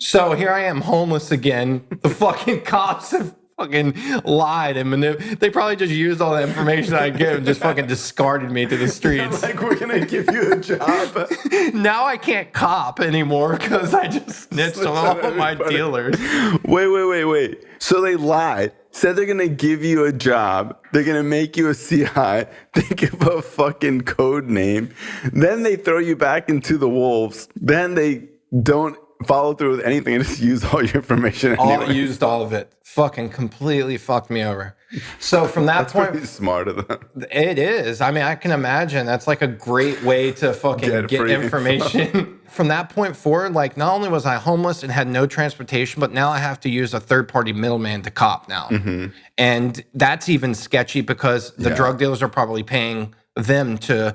So here I am, homeless again. The fucking cops have fucking lied and they probably just used all the information I gave and just fucking discarded me to the streets. Like, we're going to give you a job. Now I can't cop anymore because I just snitched on all of my dealers. Wait. So they lied, said they're going to give you a job. They're going to make you a CI. They give a fucking code name. Then they throw you back into the wolves. Then they don't follow through with anything and just use all your information anyway. Used all of it. Fucking completely fucked me over. So from that point... Pretty smart of them. It is. I mean, I can imagine. That's like a great way to fucking get information. From that point forward, like not only was I homeless and had no transportation, but now I have to use a third-party middleman to cop now. Mm-hmm. And that's even sketchy because the drug dealers are probably paying them to,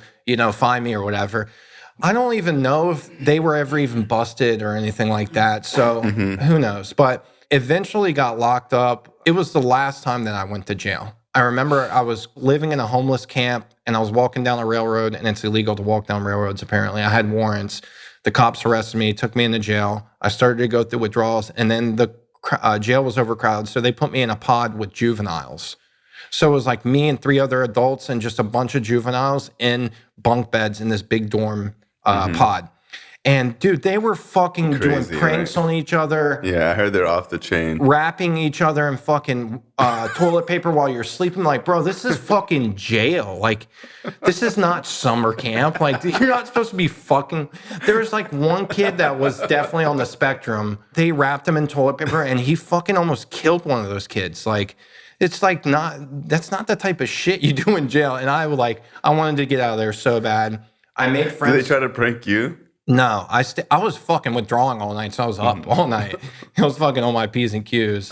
find me or whatever. I don't even know if they were ever even busted or anything like that. So who knows? But eventually got locked up. It was the last time that I went to jail. I remember I was living in a homeless camp and I was walking down a railroad, and it's illegal to walk down railroads apparently. I had warrants. The cops arrested me, took me into jail. I started to go through withdrawals, and then the jail was overcrowded. So they put me in a pod with juveniles. So it was like me and 3 other adults and just a bunch of juveniles in bunk beds in this big dorm pod. And dude, they were fucking doing pranks on each other. Yeah, I heard they're off the chain. Wrapping each other in fucking toilet paper while you're sleeping. Like, bro, this is fucking jail. Like, this is not summer camp. Like, you're not supposed to be fucking... There was like one kid that was definitely on the spectrum. They wrapped him in toilet paper and he fucking almost killed one of those kids. Like, it's like that's not the type of shit you do in jail. And I wanted to get out of there so bad. I made friends. Did they try to prank you? No, I was fucking withdrawing all night, so I was up all night. I was fucking on my P's and Q's.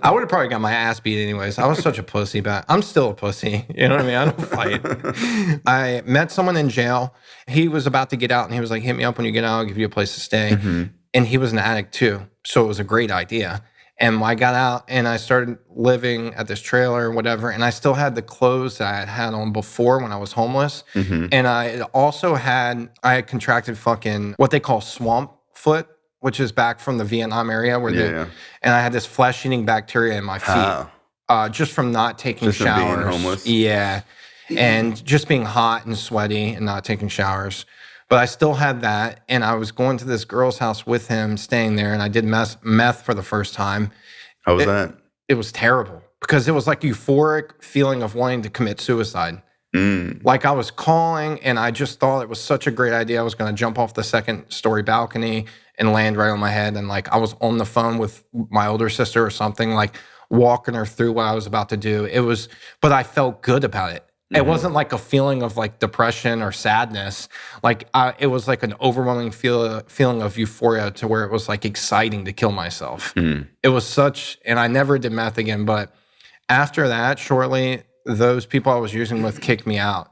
I would have probably got my ass beat anyways. I was such a pussy, but I'm still a pussy. You know what I mean? I don't fight. I met someone in jail. He was about to get out, and he was like, hit me up when you get out. I'll give you a place to stay. Mm-hmm. And he was an addict too, so it was a great idea. And I got out and I started living at this trailer or whatever. And I still had the clothes that I had had on before when I was homeless. Mm-hmm. And I had contracted fucking what they call swamp foot, which is back from the Vietnam area and I had this flesh-eating bacteria in my feet. Just from not taking showers. From being homeless? Yeah. And just being hot and sweaty and not taking showers. But I still had that, and I was going to this girl's house with him, staying there, and I did meth for the first time. How was that? It was terrible, because it was like euphoric feeling of wanting to commit suicide. Like I was calling, and I just thought it was such a great idea. I was going to jump off the second-story balcony and land right on my head, and like I was on the phone with my older sister or something, like walking her through what I was about to do. But I felt good about it. It wasn't like a feeling of like depression or sadness. Like it was like an overwhelming feeling of euphoria to where it was like exciting to kill myself. It was and I never did meth again. But after that, shortly, those people I was using with kicked me out.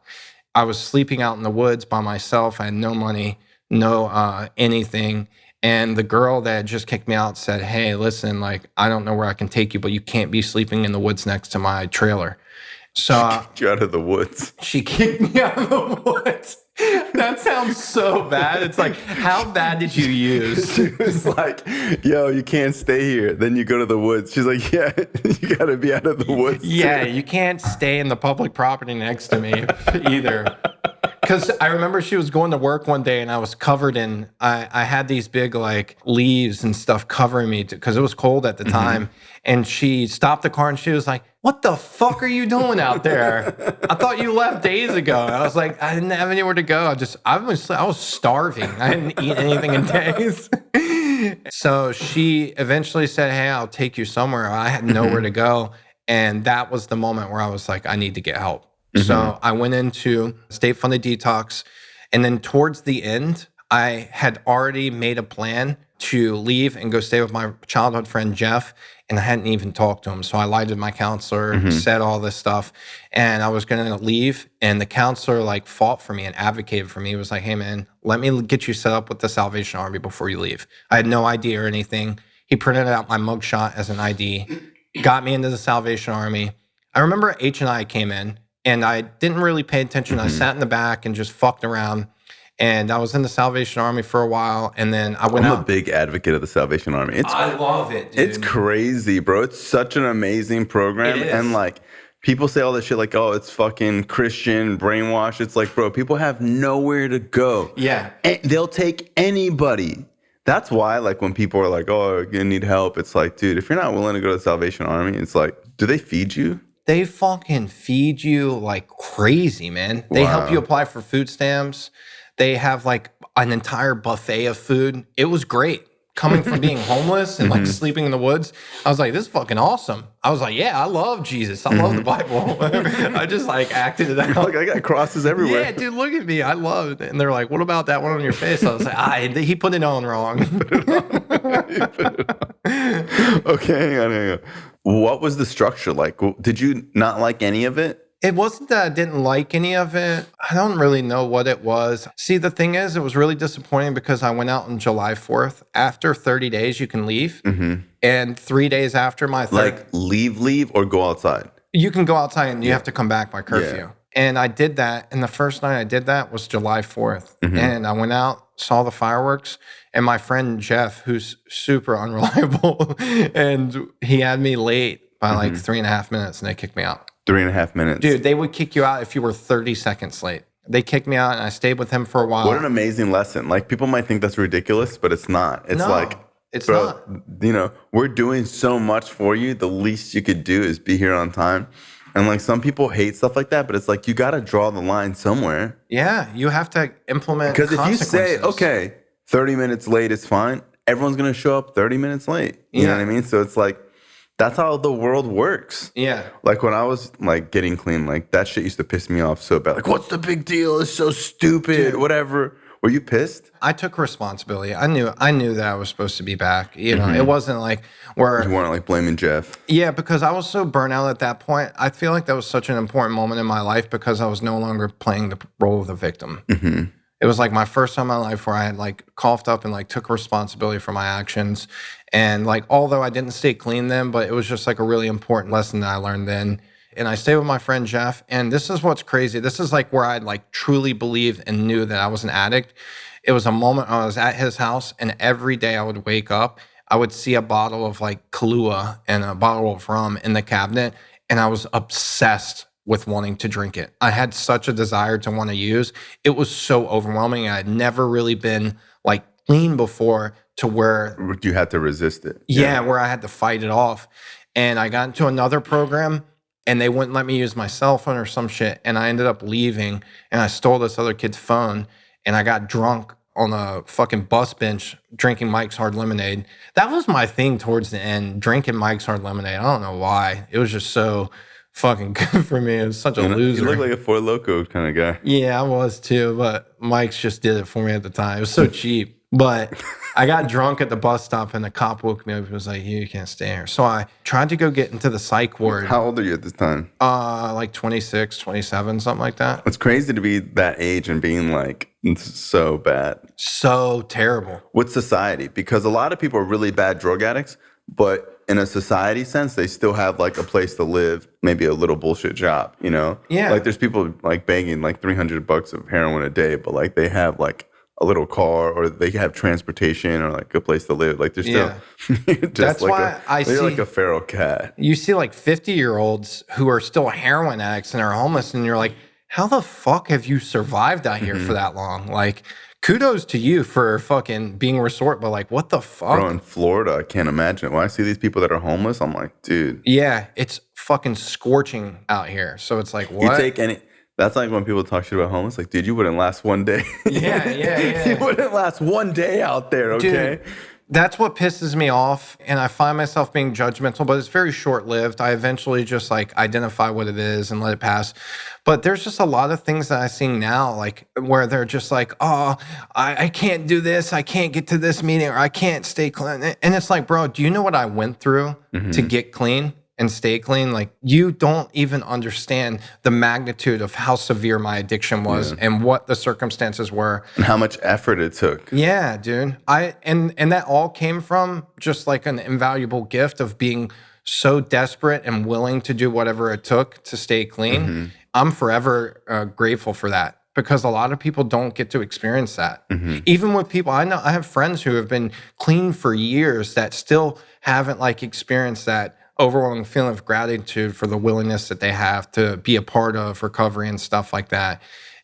I was sleeping out in the woods by myself. I had no money, no anything. And the girl that had just kicked me out said, hey, listen, like, I don't know where I can take you, but you can't be sleeping in the woods next to my trailer. So she kicked you out of the woods. She kicked me out of the woods. That sounds so bad. It's like, how bad did you use? She was like, yo, you can't stay here. Then you go to the woods. She's like, yeah, you got to be out of the woods. Yeah, you can't stay in the public property next to me either. Because I remember she was going to work one day and I was covered in, I had these big like leaves and stuff covering me because it was cold at the time. And she stopped the car and she was like, "What the fuck are you doing out there? I thought you left days ago." And I was like, "I didn't have anywhere to go. I was starving. I didn't eat anything in days." So she eventually said, "Hey, I'll take you somewhere." I had nowhere to go. And that was the moment where I was like, I need to get help. So I went into state-funded detox. And then towards the end, I had already made a plan to leave and go stay with my childhood friend, Jeff. And I hadn't even talked to him. So I lied to my counselor, said all this stuff. And I was going to leave. And the counselor like fought for me and advocated for me. He was like, "Hey, man, let me get you set up with the Salvation Army before you leave." I had no ID or anything. He printed out my mugshot as an ID, got me into the Salvation Army. I remember HHE&x came in. And I didn't really pay attention. I sat in the back and just fucked around. And I was in the Salvation Army for a while. And then I went out. I'm a big advocate of the Salvation Army. I love it, dude. It's crazy, bro. It's such an amazing program. It is. And like, people say all this shit like, "Oh, it's fucking Christian brainwash." It's like, bro, people have nowhere to go. Yeah. And they'll take anybody. That's why, like, when people are like, "Oh, you need help," it's like, dude, if you're not willing to go to the Salvation Army, it's like, do they feed you? They fucking feed you like crazy, man. They help you apply for food stamps. They have like an entire buffet of food. It was great. Coming from being homeless and like sleeping in the woods, I was like, this is fucking awesome. I was like, yeah, I love Jesus. I love the Bible. I just like acted it out. Like, I got crosses everywhere. Yeah, dude, look at me. I love it. And they're like, what about that one on your face? I was like, he put it on wrong. Okay, hang on. What was the structure like? Did you not like any of it? It wasn't that I didn't like any of it. I don't really know what it was. See, the thing is, it was really disappointing because I went out on July 4th. After 30 days, you can leave. And 3 days after my Like, leave, or go outside? you can go outside and you have to come back by curfew. Yeah. And I did that. And the first night I did that was July 4th. And I went out, saw the fireworks. And my friend Jeff, who's super unreliable, and he had me late by like 3.5 minutes and they kicked me out. 3.5 minutes. Dude, they would kick you out if you were 30 seconds late. They kicked me out and I stayed with him for a while. What an amazing lesson. Like, people might think that's ridiculous, but it's not. It's it's bro, not. You know, we're doing so much for you. The least you could do is be here on time. And like, some people hate stuff like that, but it's like, you got to draw the line somewhere. Yeah, you have to implement Because if you say, consequences. okay, 30 minutes late is fine, everyone's going to show up 30 minutes late. You know what I mean? So it's like, that's how the world works. Yeah. Like, when I was like getting clean, like, that shit used to piss me off so bad. Like, what's the big deal? It's so stupid, whatever. Were you pissed? I took responsibility. I knew that I was supposed to be back. You know, it wasn't like where You weren't like blaming Jeff. Yeah, because I was so burnt out at that point. I feel like that was such an important moment in my life because I was no longer playing the role of the victim. It was like my first time in my life where I had like coughed up and like took responsibility for my actions. And like, although I didn't stay clean then, but it was just like a really important lesson that I learned then. And I stayed with my friend Jeff. And this is what's crazy. This is like where I like truly believed and knew that I was an addict. It was a moment I was at his house and every day I would wake up, I would see a bottle of like Kahlua and a bottle of rum in the cabinet. And I was obsessed with wanting to drink it. I had such a desire to want to use. It was so overwhelming. I had never really been like clean before to where You had to resist it. where I had to fight it off. And I got into another program and they wouldn't let me use my cell phone or some shit. And I ended up leaving and I stole this other kid's phone and I got drunk on a fucking bus bench drinking Mike's Hard Lemonade. That was my thing towards the end, drinking Mike's Hard Lemonade. I don't know why. It was just so fucking good for me. It was such a loser. You look like a Four Loko kind of guy. Yeah, I was too, but Mike's just did it for me at the time. It was so cheap. But I got drunk at the bus stop and the cop woke me up. He was like, you can't stay here. So I tried to go get into the psych ward. How old are you at this time? Like 26, 27, something like that. It's crazy to be that age and being like, it's so bad. So terrible. With society, because a lot of people are really bad drug addicts, but in a society sense, they still have like a place to live, maybe a little bullshit job, you know? Yeah. Like, there's people like banging like $300 of heroin a day, but like they have like a little car or they have transportation or like a place to live. Like, they're still just That's like why I they're see like a feral cat. you see like 50-year-olds who are still heroin addicts and are homeless, and you're like, how the fuck have you survived out here for that long? Like, kudos to you for fucking being a resort, but like, what the fuck? Bro, in Florida, I can't imagine it. When I see these people that are homeless, I'm like, dude. Yeah, it's fucking scorching out here. So it's like, what? You take any... That's like when people talk shit about homeless. Like, dude, you wouldn't last one day. Yeah. You wouldn't last one day out there, okay? Dude, that's what pisses me off. And I find myself being judgmental, but it's very short-lived. I eventually just like identify what it is and let it pass. But there's just a lot of things that I see now, like where they're just like, oh, I can't do this. I can't get to this meeting, or I can't stay clean. And it's like, bro, do you know what I went through to get clean and stay clean? Like, you don't even understand the magnitude of how severe my addiction was and what the circumstances were. And how much effort it took. Yeah, dude. And that all came from just like an invaluable gift of being so desperate and willing to do whatever it took to stay clean. I'm forever grateful for that, because a lot of people don't get to experience that. Even with people I know, I have friends who have been clean for years that still haven't like experienced that overwhelming feeling of gratitude for the willingness that they have to be a part of recovery and stuff like that.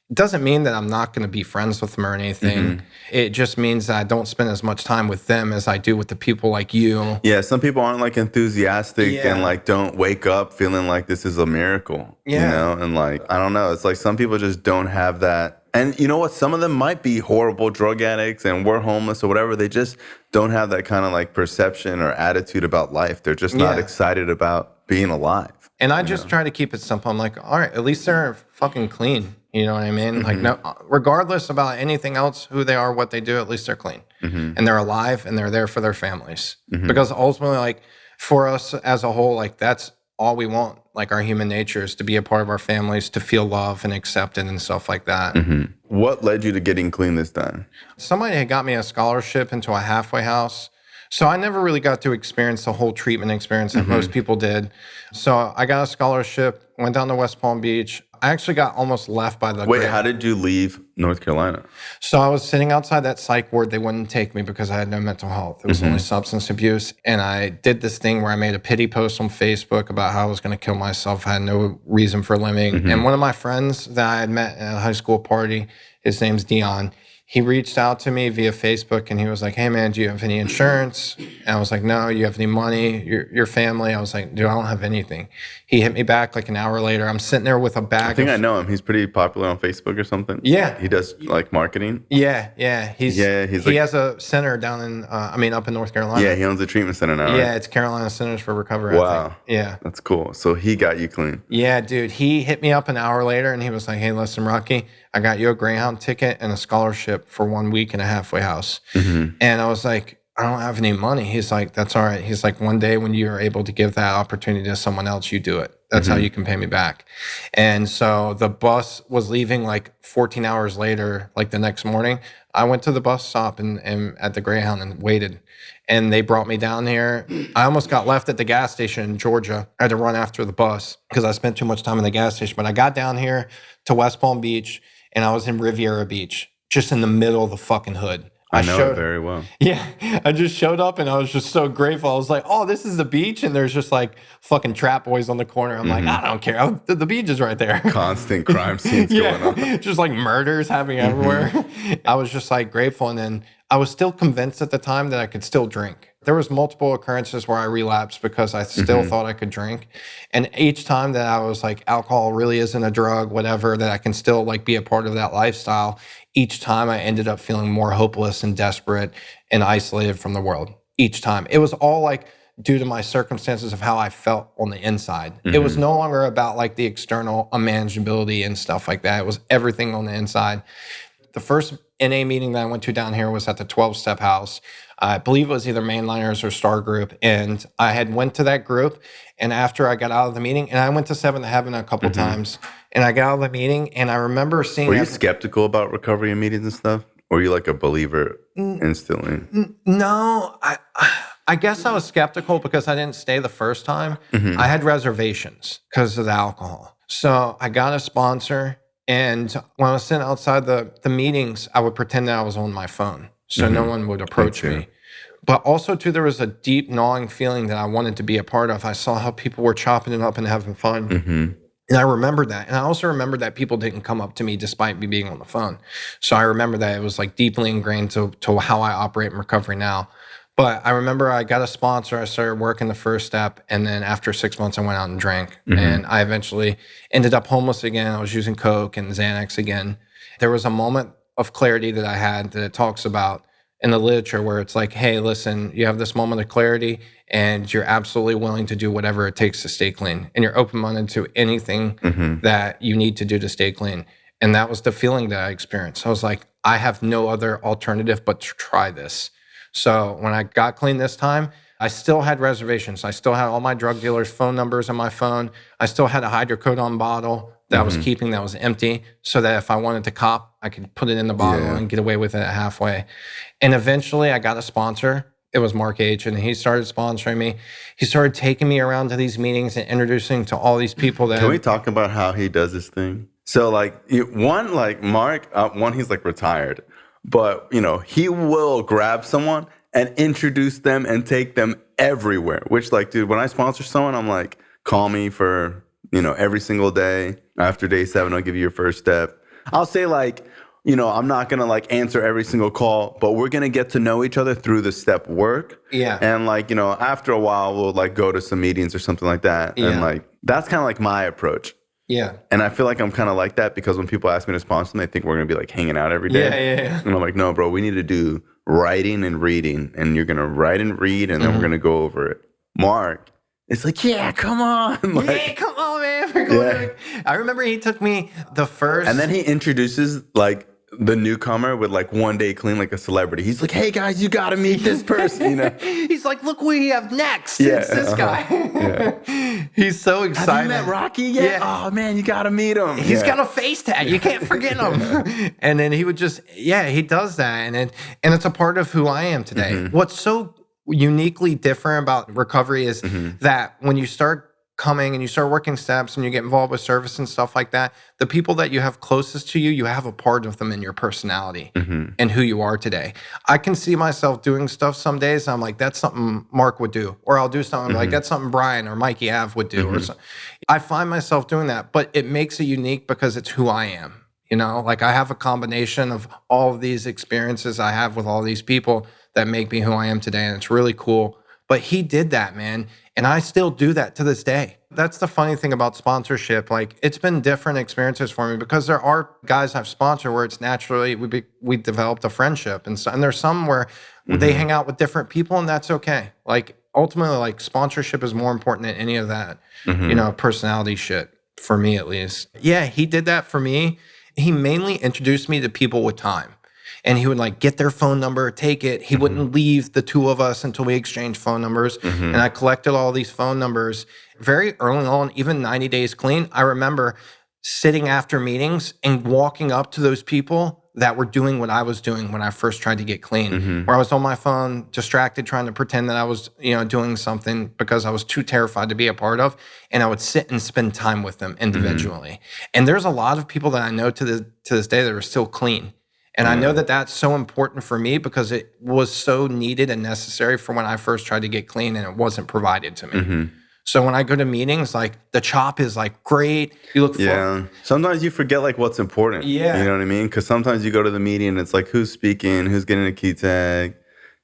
It doesn't mean that I'm not going to be friends with them or anything. It just means that I don't spend as much time with them as I do with the people like you. Yeah, some people aren't like enthusiastic and like don't wake up feeling like this is a miracle. You know, and like, I don't know. It's like some people just don't have that. And you know what? Some of them might be horrible drug addicts and were homeless or whatever. They just don't have that kind of like perception or attitude about life. They're just not excited about being alive. And I just try to keep it simple. I'm like, all right, at least they're fucking clean. You know what I mean? Like, no, regardless about anything else, who they are, what they do, at least they're clean. And they're alive and they're there for their families. Because ultimately, like, for us as a whole, like, that's all we want. Like, our human nature is to be a part of our families, to feel love and accepted and stuff like that. What led you to getting clean this time? Somebody had got me a scholarship into a halfway house. So I never really got to experience the whole treatment experience that most people did. So I got a scholarship, went down to West Palm Beach. I actually got almost left by the... Wait, how did you leave North Carolina? So I was sitting outside that psych ward. They wouldn't take me because I had no mental health. It was only substance abuse. And I did this thing where I made a pity post on Facebook about how I was going to kill myself. I had no reason for living. And one of my friends that I had met at a high school party, his name's Dion, he reached out to me via Facebook and he was like, hey man, do you have any insurance? And I was like, no. You have any money? Your family? I was like, dude, I don't have anything. He hit me back like an hour later. I'm sitting there with a bag. I think I know him. He's pretty popular on Facebook or something. Yeah. He does like marketing. Yeah. He like, has a center down in, up in North Carolina. Yeah, he owns a treatment center now, right? Yeah, it's Carolina Centers for Recovery. Wow. I think. Yeah. That's cool. So he got you clean. Yeah, dude. He hit me up an hour later and he was like, hey, listen, Rocky, I got you a Greyhound ticket and a scholarship for 1 week in a halfway house. And I was like, I don't have any money. He's like, that's all right. He's like, one day when you're able to give that opportunity to someone else, you do it. That's how you can pay me back. And so the bus was leaving like 14 hours later, like the next morning. I went to the bus stop and at the Greyhound and waited. And they brought me down here. I almost got left at the gas station in Georgia. I had to run after the bus because I spent too much time in the gas station. But I got down here to West Palm Beach and I was in Riviera Beach, just in the middle of the fucking hood. I know it very well. Yeah, I just showed up and I was just so grateful. I was like, oh, this is the beach? And there's just like fucking trap boys on the corner. I'm like, I don't care. The beach is right there. Constant crime scenes going on. Just like murders happening everywhere. I was just like grateful. And then I was still convinced at the time that I could still drink. There was multiple occurrences where I relapsed because I still thought I could drink. And each time that I was like, alcohol really isn't a drug, whatever, that I can still like be a part of that lifestyle, each time I ended up feeling more hopeless and desperate and isolated from the world. Each time. It was all like due to my circumstances of how I felt on the inside. It was no longer about like the external unmanageability and stuff like that. It was everything on the inside. The first NA meeting that I went to down here was at the 12-step house. I believe it was either Mainliners or Star Group. And I had went to that group. And after I got out of the meeting, and I went to Seventh Heaven a couple times, and I got out of the meeting, and I remember seeing... Were you skeptical about recovery and meetings and stuff? Or were you like a believer instantly? No, I guess I was skeptical because I didn't stay the first time. I had reservations because of the alcohol. So I got a sponsor, and when I was sitting outside the meetings, I would pretend that I was on my phone. So no one would approach me. But also, too, there was a deep gnawing feeling that I wanted to be a part of. I saw how people were chopping it up and having fun. And I remember that. And I also remember that people didn't come up to me despite me being on the phone. So I remember that it was like deeply ingrained to how I operate in recovery now. But I remember I got a sponsor. I started working the first step. And then after 6 months, I went out and drank. And I eventually ended up homeless again. I was using Coke and Xanax again. There was a moment of clarity that I had that it talks about in the literature where it's like, hey, listen, you have this moment of clarity and you're absolutely willing to do whatever it takes to stay clean. And you're open-minded to anything that you need to do to stay clean. And that was the feeling that I experienced. I was like, I have no other alternative but to try this. So when I got clean this time, I still had reservations. I still had all my drug dealers' phone numbers on my phone. I still had a hydrocodone bottle that I was keeping that was empty so that if I wanted to cop, I could put it in the bottle and get away with it halfway. And eventually I got a sponsor. It was Mark H. And he started sponsoring me. He started taking me around to these meetings and introducing to all these people that... Can we talk about how he does this thing? So Mark, he's like retired. But, he will grab someone and introduce them and take them everywhere. Which, dude, when I sponsor someone, I'm like, call me for, every single day. After day 7, I'll give you your first step. I'll say, I'm not going to, answer every single call, but we're going to get to know each other through the step work. Yeah. And, after a while, we'll, go to some meetings or something like that. Yeah. And, that's kind of, my approach. Yeah. And I feel like I'm kind of like that because when people ask me to sponsor them, they think we're going to be hanging out every day. Yeah. And I'm like, no, bro, we need to do writing and reading. And you're going to write and read, and then we're going to go over it. Mark, it's like, yeah, come on. Yeah, come on, man. We're going I remember he took me the first. And then he introduces the newcomer with one day clean, like a celebrity. He's like, hey guys, you got to meet this person, He's like, look what we have next. Yeah, it's this guy. He's so excited. Have you met Rocky yet? Yeah. Oh man, you got to meet him. He's got a face tag. You can't forget him. And then he would just, he does that. And it's a part of who I am today. What's so uniquely different about recovery is that when you start coming and you start working steps and you get involved with service and stuff like that, the people that you have closest to you, you have a part of them in your personality and who you are today. I can see myself doing stuff some days and I'm like, that's something Mark would do. Or I'll do something like, that's something Brian or Mikey Av would do. Or something. I find myself doing that, but it makes it unique because it's who I am. I have a combination of all of these experiences I have with all these people that make me who I am today. And it's really cool. But he did that, man. And I still do that to this day. That's the funny thing about sponsorship. It's been different experiences for me because there are guys I've sponsored where it's naturally, we developed a friendship. And there's some where they hang out with different people and that's okay. Ultimately, sponsorship is more important than any of that, personality shit, for me at least. Yeah, he did that for me. He mainly introduced me to people with time. And he would get their phone number, take it. He wouldn't leave the two of us until we exchanged phone numbers. And I collected all these phone numbers very early on, even 90 days clean. I remember sitting after meetings and walking up to those people that were doing what I was doing when I first tried to get clean, where I was on my phone, distracted, trying to pretend that I was, doing something because I was too terrified to be a part of. And I would sit and spend time with them individually. And there's a lot of people that I know to this day that are still clean. And I know that that's so important for me because it was so needed and necessary for when I first tried to get clean and it wasn't provided to me. So when I go to meetings, the chop is great. You look for Sometimes you forget what's important. Yeah. You know what I mean? Because sometimes you go to the meeting and it's who's speaking, who's getting a key tag.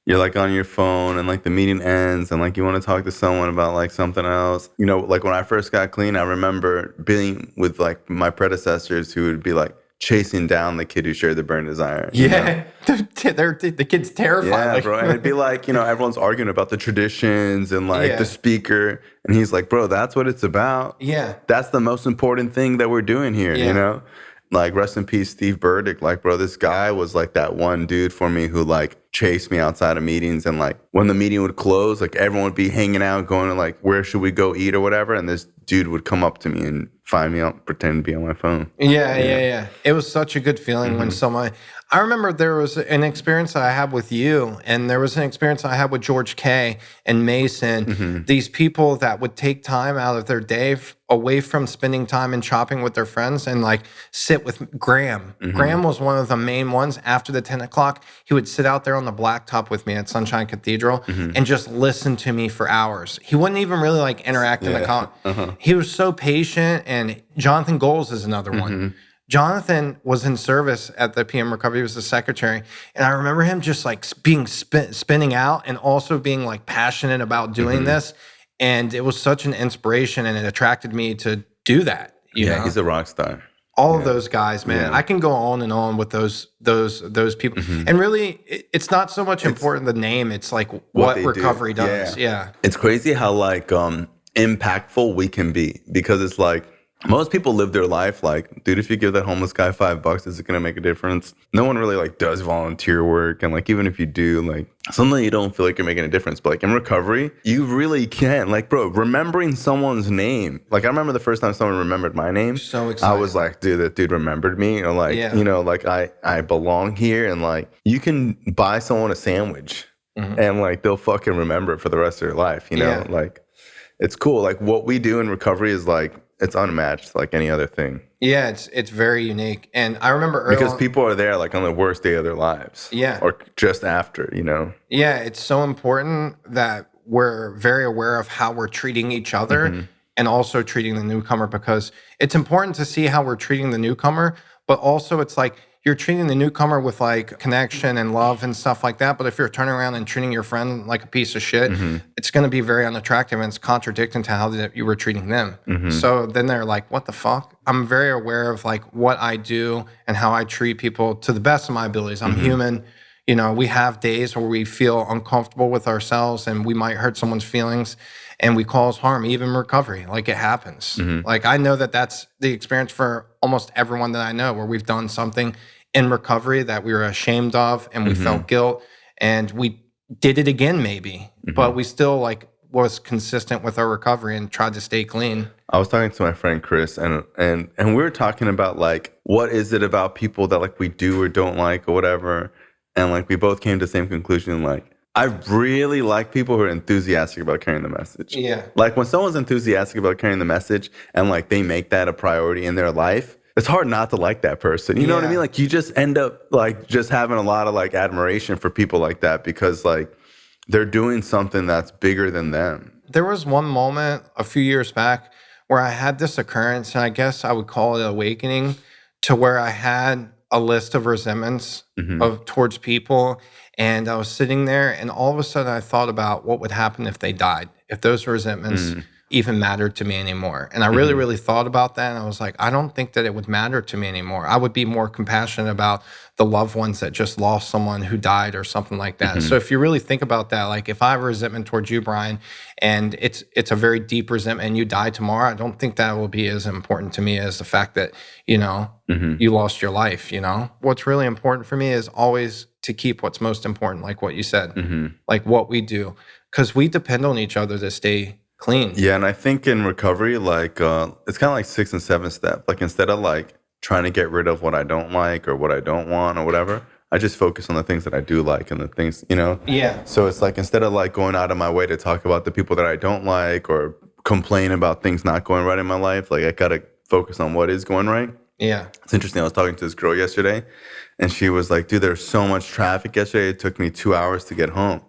You're on your phone and the meeting ends and you want to talk to someone about something else. When I first got clean, I remember being with my predecessors who would be chasing down the kid who shared the burn desire. Yeah. The kid's terrified. Yeah, bro. And it'd be everyone's arguing about the traditions and the speaker. And he's like, bro, that's what it's about. Yeah. That's the most important thing that we're doing here, rest in peace, Steve Burdick. Bro, this guy was that one dude for me who chased me outside of meetings. And when the meeting would close, everyone would be hanging out, going to where should we go eat or whatever. And this dude would come up to me and find me out, pretend to be on my phone. Yeah. It was such a good feeling when someone, I remember there was an experience that I had with you, and there was an experience I had with George K. and Mason. These people that would take time out of their day away from spending time and shopping with their friends and like sit with Graham. Graham was one of the main ones. After the 10 o'clock, he would sit out there on the blacktop with me at Sunshine Cathedral and just listen to me for hours. He wouldn't even really like interact in the comment. He was so patient. And Jonathan Goles is another one. Jonathan was in service at the PM Recovery. He was the secretary. And I remember him just like being spinning out and also being like passionate about doing this. And it was such an inspiration, and it attracted me to do that. You know? He's a rock star. All of those guys, man. I can go on and on with those people. And really, it's not so much important the name. It's like what recovery does. Yeah. It's crazy how like impactful we can be, because it's like, most people live their life like, dude, if you give that homeless guy $5, is it going to make a difference? No one really like does volunteer work. And like, even if you do, like sometimes you don't feel like you're making a difference. But like in recovery, you really can. Like, bro, remembering someone's name. Like I remember the first time someone remembered my name. So excited. I was like, dude, that dude remembered me. Or like, you know, like I belong here. And like, you can buy someone a sandwich and like, they'll fucking remember it for the rest of their life. You know, like it's cool. Like what we do in recovery is like, it's unmatched like any other thing. Yeah, it's very unique. And I remember because people are there like on the worst day of their lives. Yeah. Or just after, you know? Yeah, it's so important that we're very aware of how we're treating each other and also treating the newcomer, because it's important to see how we're treating the newcomer, but also it's like you're treating the newcomer with like connection and love and stuff like that. But if you're turning around and treating your friend like a piece of shit, it's going to be very unattractive, and it's contradicting to how you were treating them. So then they're like, what the fuck? I'm very aware of like what I do and how I treat people to the best of my abilities. I'm human. You know, we have days where we feel uncomfortable with ourselves and we might hurt someone's feelings and we cause harm, even recovery. Like it happens. Like I know that that's the experience for almost everyone that I know, where we've done something in recovery that we were ashamed of and we felt guilt, and we did it again maybe, but we still like was consistent with our recovery and tried to stay clean. I was talking to my friend Chris, and we were talking about like, what is it about people that like we do or don't like or whatever, and like we both came to the same conclusion. Like I really like people who are enthusiastic about carrying the message. Yeah. Like when someone's enthusiastic about carrying the message and like they make that a priority in their life, it's hard not to like that person. You know what I mean? Like you just end up like just having a lot of like admiration for people like that, because like they're doing something that's bigger than them. There was one moment a few years back where I had this occurrence, and I guess I would call it an awakening, to where I had a list of resentments towards people. And I was sitting there, and all of a sudden I thought about what would happen if they died, if those resentments even mattered to me anymore. And I really, really thought about that. And I was like, I don't think that it would matter to me anymore. I would be more compassionate about the loved ones that just lost someone who died or something like that. So if you really think about that, like if I have a resentment towards you, Brian, and it's a very deep resentment and you die tomorrow, I don't think that will be as important to me as the fact that, you know, you lost your life, you know? What's really important for me is always to keep what's most important, like what you said, like what we do, because we depend on each other to stay clean. Yeah, and I think in recovery, like it's kind of like 6 and 7 step. Like instead of like trying to get rid of what I don't like or what I don't want or whatever, I just focus on the things that I do like and the things, you know? Yeah. So it's like instead of like going out of my way to talk about the people that I don't like or complain about things not going right in my life, like I gotta focus on what is going right. Yeah. It's interesting. I was talking to this girl yesterday, and she was like, dude, there's so much traffic yesterday. It took me 2 hours to get home.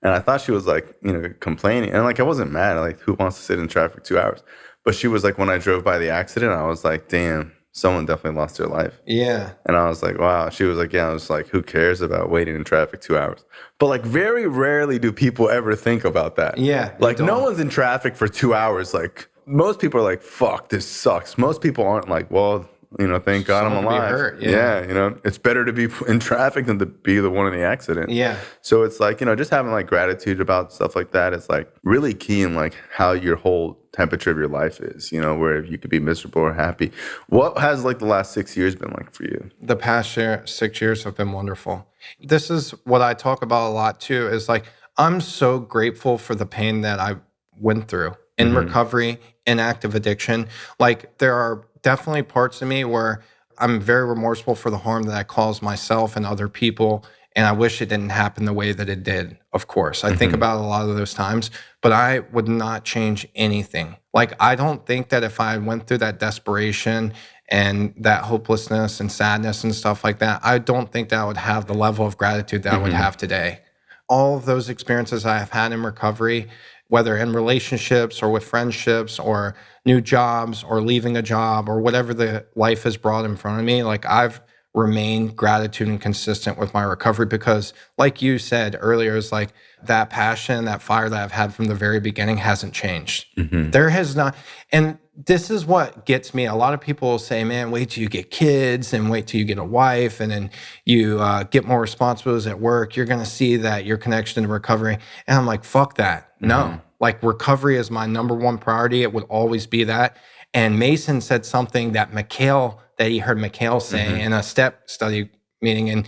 And I thought she was like, you know, complaining. And like, I wasn't mad. Like, who wants to sit in traffic 2 hours? But she was like, when I drove by the accident, I was like, damn, someone definitely lost their life. Yeah. And I was like, wow. She was like, yeah. I was like, who cares about waiting in traffic 2 hours? But like, very rarely do people ever think about that. Yeah. Like, no one's in traffic for 2 hours. Like, most people are like, fuck, this sucks. Most people aren't like, well, you know, thank God I'm alive. Hurt, yeah, you know, it's better to be in traffic than to be the one in the accident. Yeah. So it's like, you know, just having like gratitude about stuff like that is like really key in like how your whole temperature of your life is, you know, where you could be miserable or happy. What has like the last 6 years been like for you? The past 6 years have been wonderful. This is what I talk about a lot too, is like, I'm so grateful for the pain that I went through in recovery, in active addiction. Like there are definitely parts of me where I'm very remorseful for the harm that I caused myself and other people. And I wish it didn't happen the way that it did, of course. I think about it a lot of those times, but I would not change anything. Like, I don't think that if I went through that desperation and that hopelessness and sadness and stuff like that, I don't think that I would have the level of gratitude that I would have today. All of those experiences I have had in recovery, whether in relationships or with friendships or new jobs or leaving a job or whatever the life has brought in front of me, like, I've remained gratitude and consistent with my recovery because, like you said earlier, is like that passion, that fire that I've had from the very beginning hasn't changed. There has not. And this is what gets me. A lot of people will say, man, wait till you get kids and wait till you get a wife and then you get more responsibilities at work. You're going to see that your connection to recovery. And I'm like, fuck that. No, like, recovery is my number one priority. It would always be that. And Mason said something that he heard Mikhail say in a step study meeting. And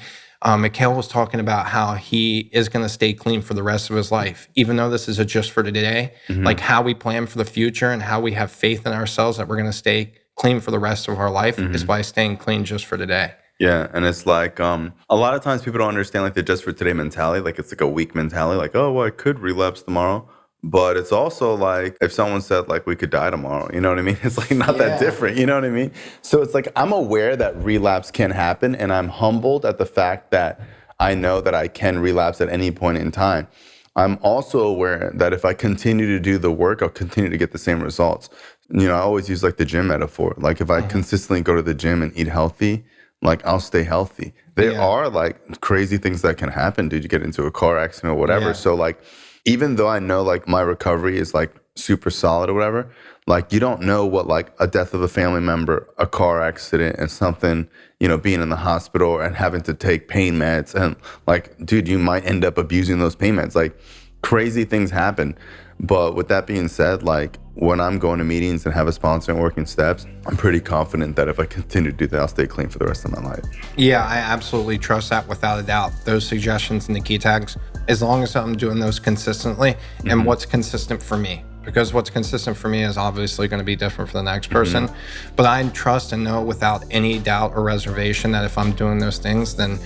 Mikhail was talking about how he is going to stay clean for the rest of his life, even though this is a just for today, like how we plan for the future and how we have faith in ourselves that we're going to stay clean for the rest of our life is by staying clean just for today. Yeah, and it's like a lot of times people don't understand like the just for today mentality. Like, it's like a weak mentality. Like, oh, well, I could relapse tomorrow. But it's also like if someone said like we could die tomorrow, you know what I mean? It's like not that different, you know what I mean? So it's like I'm aware that relapse can happen, and I'm humbled at the fact that I know that I can relapse at any point in time. I'm also aware that if I continue to do the work, I'll continue to get the same results. You know, I always use like the gym metaphor. Like, if I consistently go to the gym and eat healthy, like, I'll stay healthy. There are like crazy things that can happen. Dude, you get into a car accident or whatever. So like, even though I know like my recovery is like super solid or whatever, like, you don't know what like a death of a family member, a car accident, and something, you know, being in the hospital and having to take pain meds, and like, dude, you might end up abusing those pain meds. Like, crazy things happen. But with that being said, like, when I'm going to meetings and have a sponsor and working steps, I'm pretty confident that if I continue to do that, I'll stay clean for the rest of my life. Yeah, I absolutely trust that without a doubt. Those suggestions and the key tags, as long as I'm doing those consistently and what's consistent for me. Because what's consistent for me is obviously going to be different for the next person. But I trust and know without any doubt or reservation that if I'm doing those things, then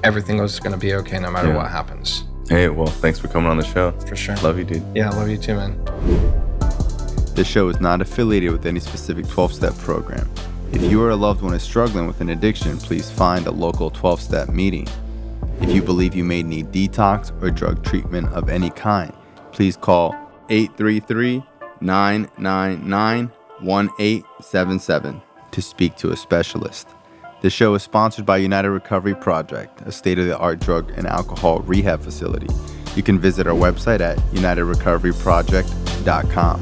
everything is going to be okay no matter what happens. Hey, well, thanks for coming on the show. For sure. Love you, dude. Yeah, I love you too, man. This show is not affiliated with any specific 12-step program. If you or a loved one is struggling with an addiction, please find a local 12-step meeting. If you believe you may need detox or drug treatment of any kind, please call 833-999-1877 to speak to a specialist. This show is sponsored by United Recovery Project, a state-of-the-art drug and alcohol rehab facility. You can visit our website at unitedrecoveryproject.com.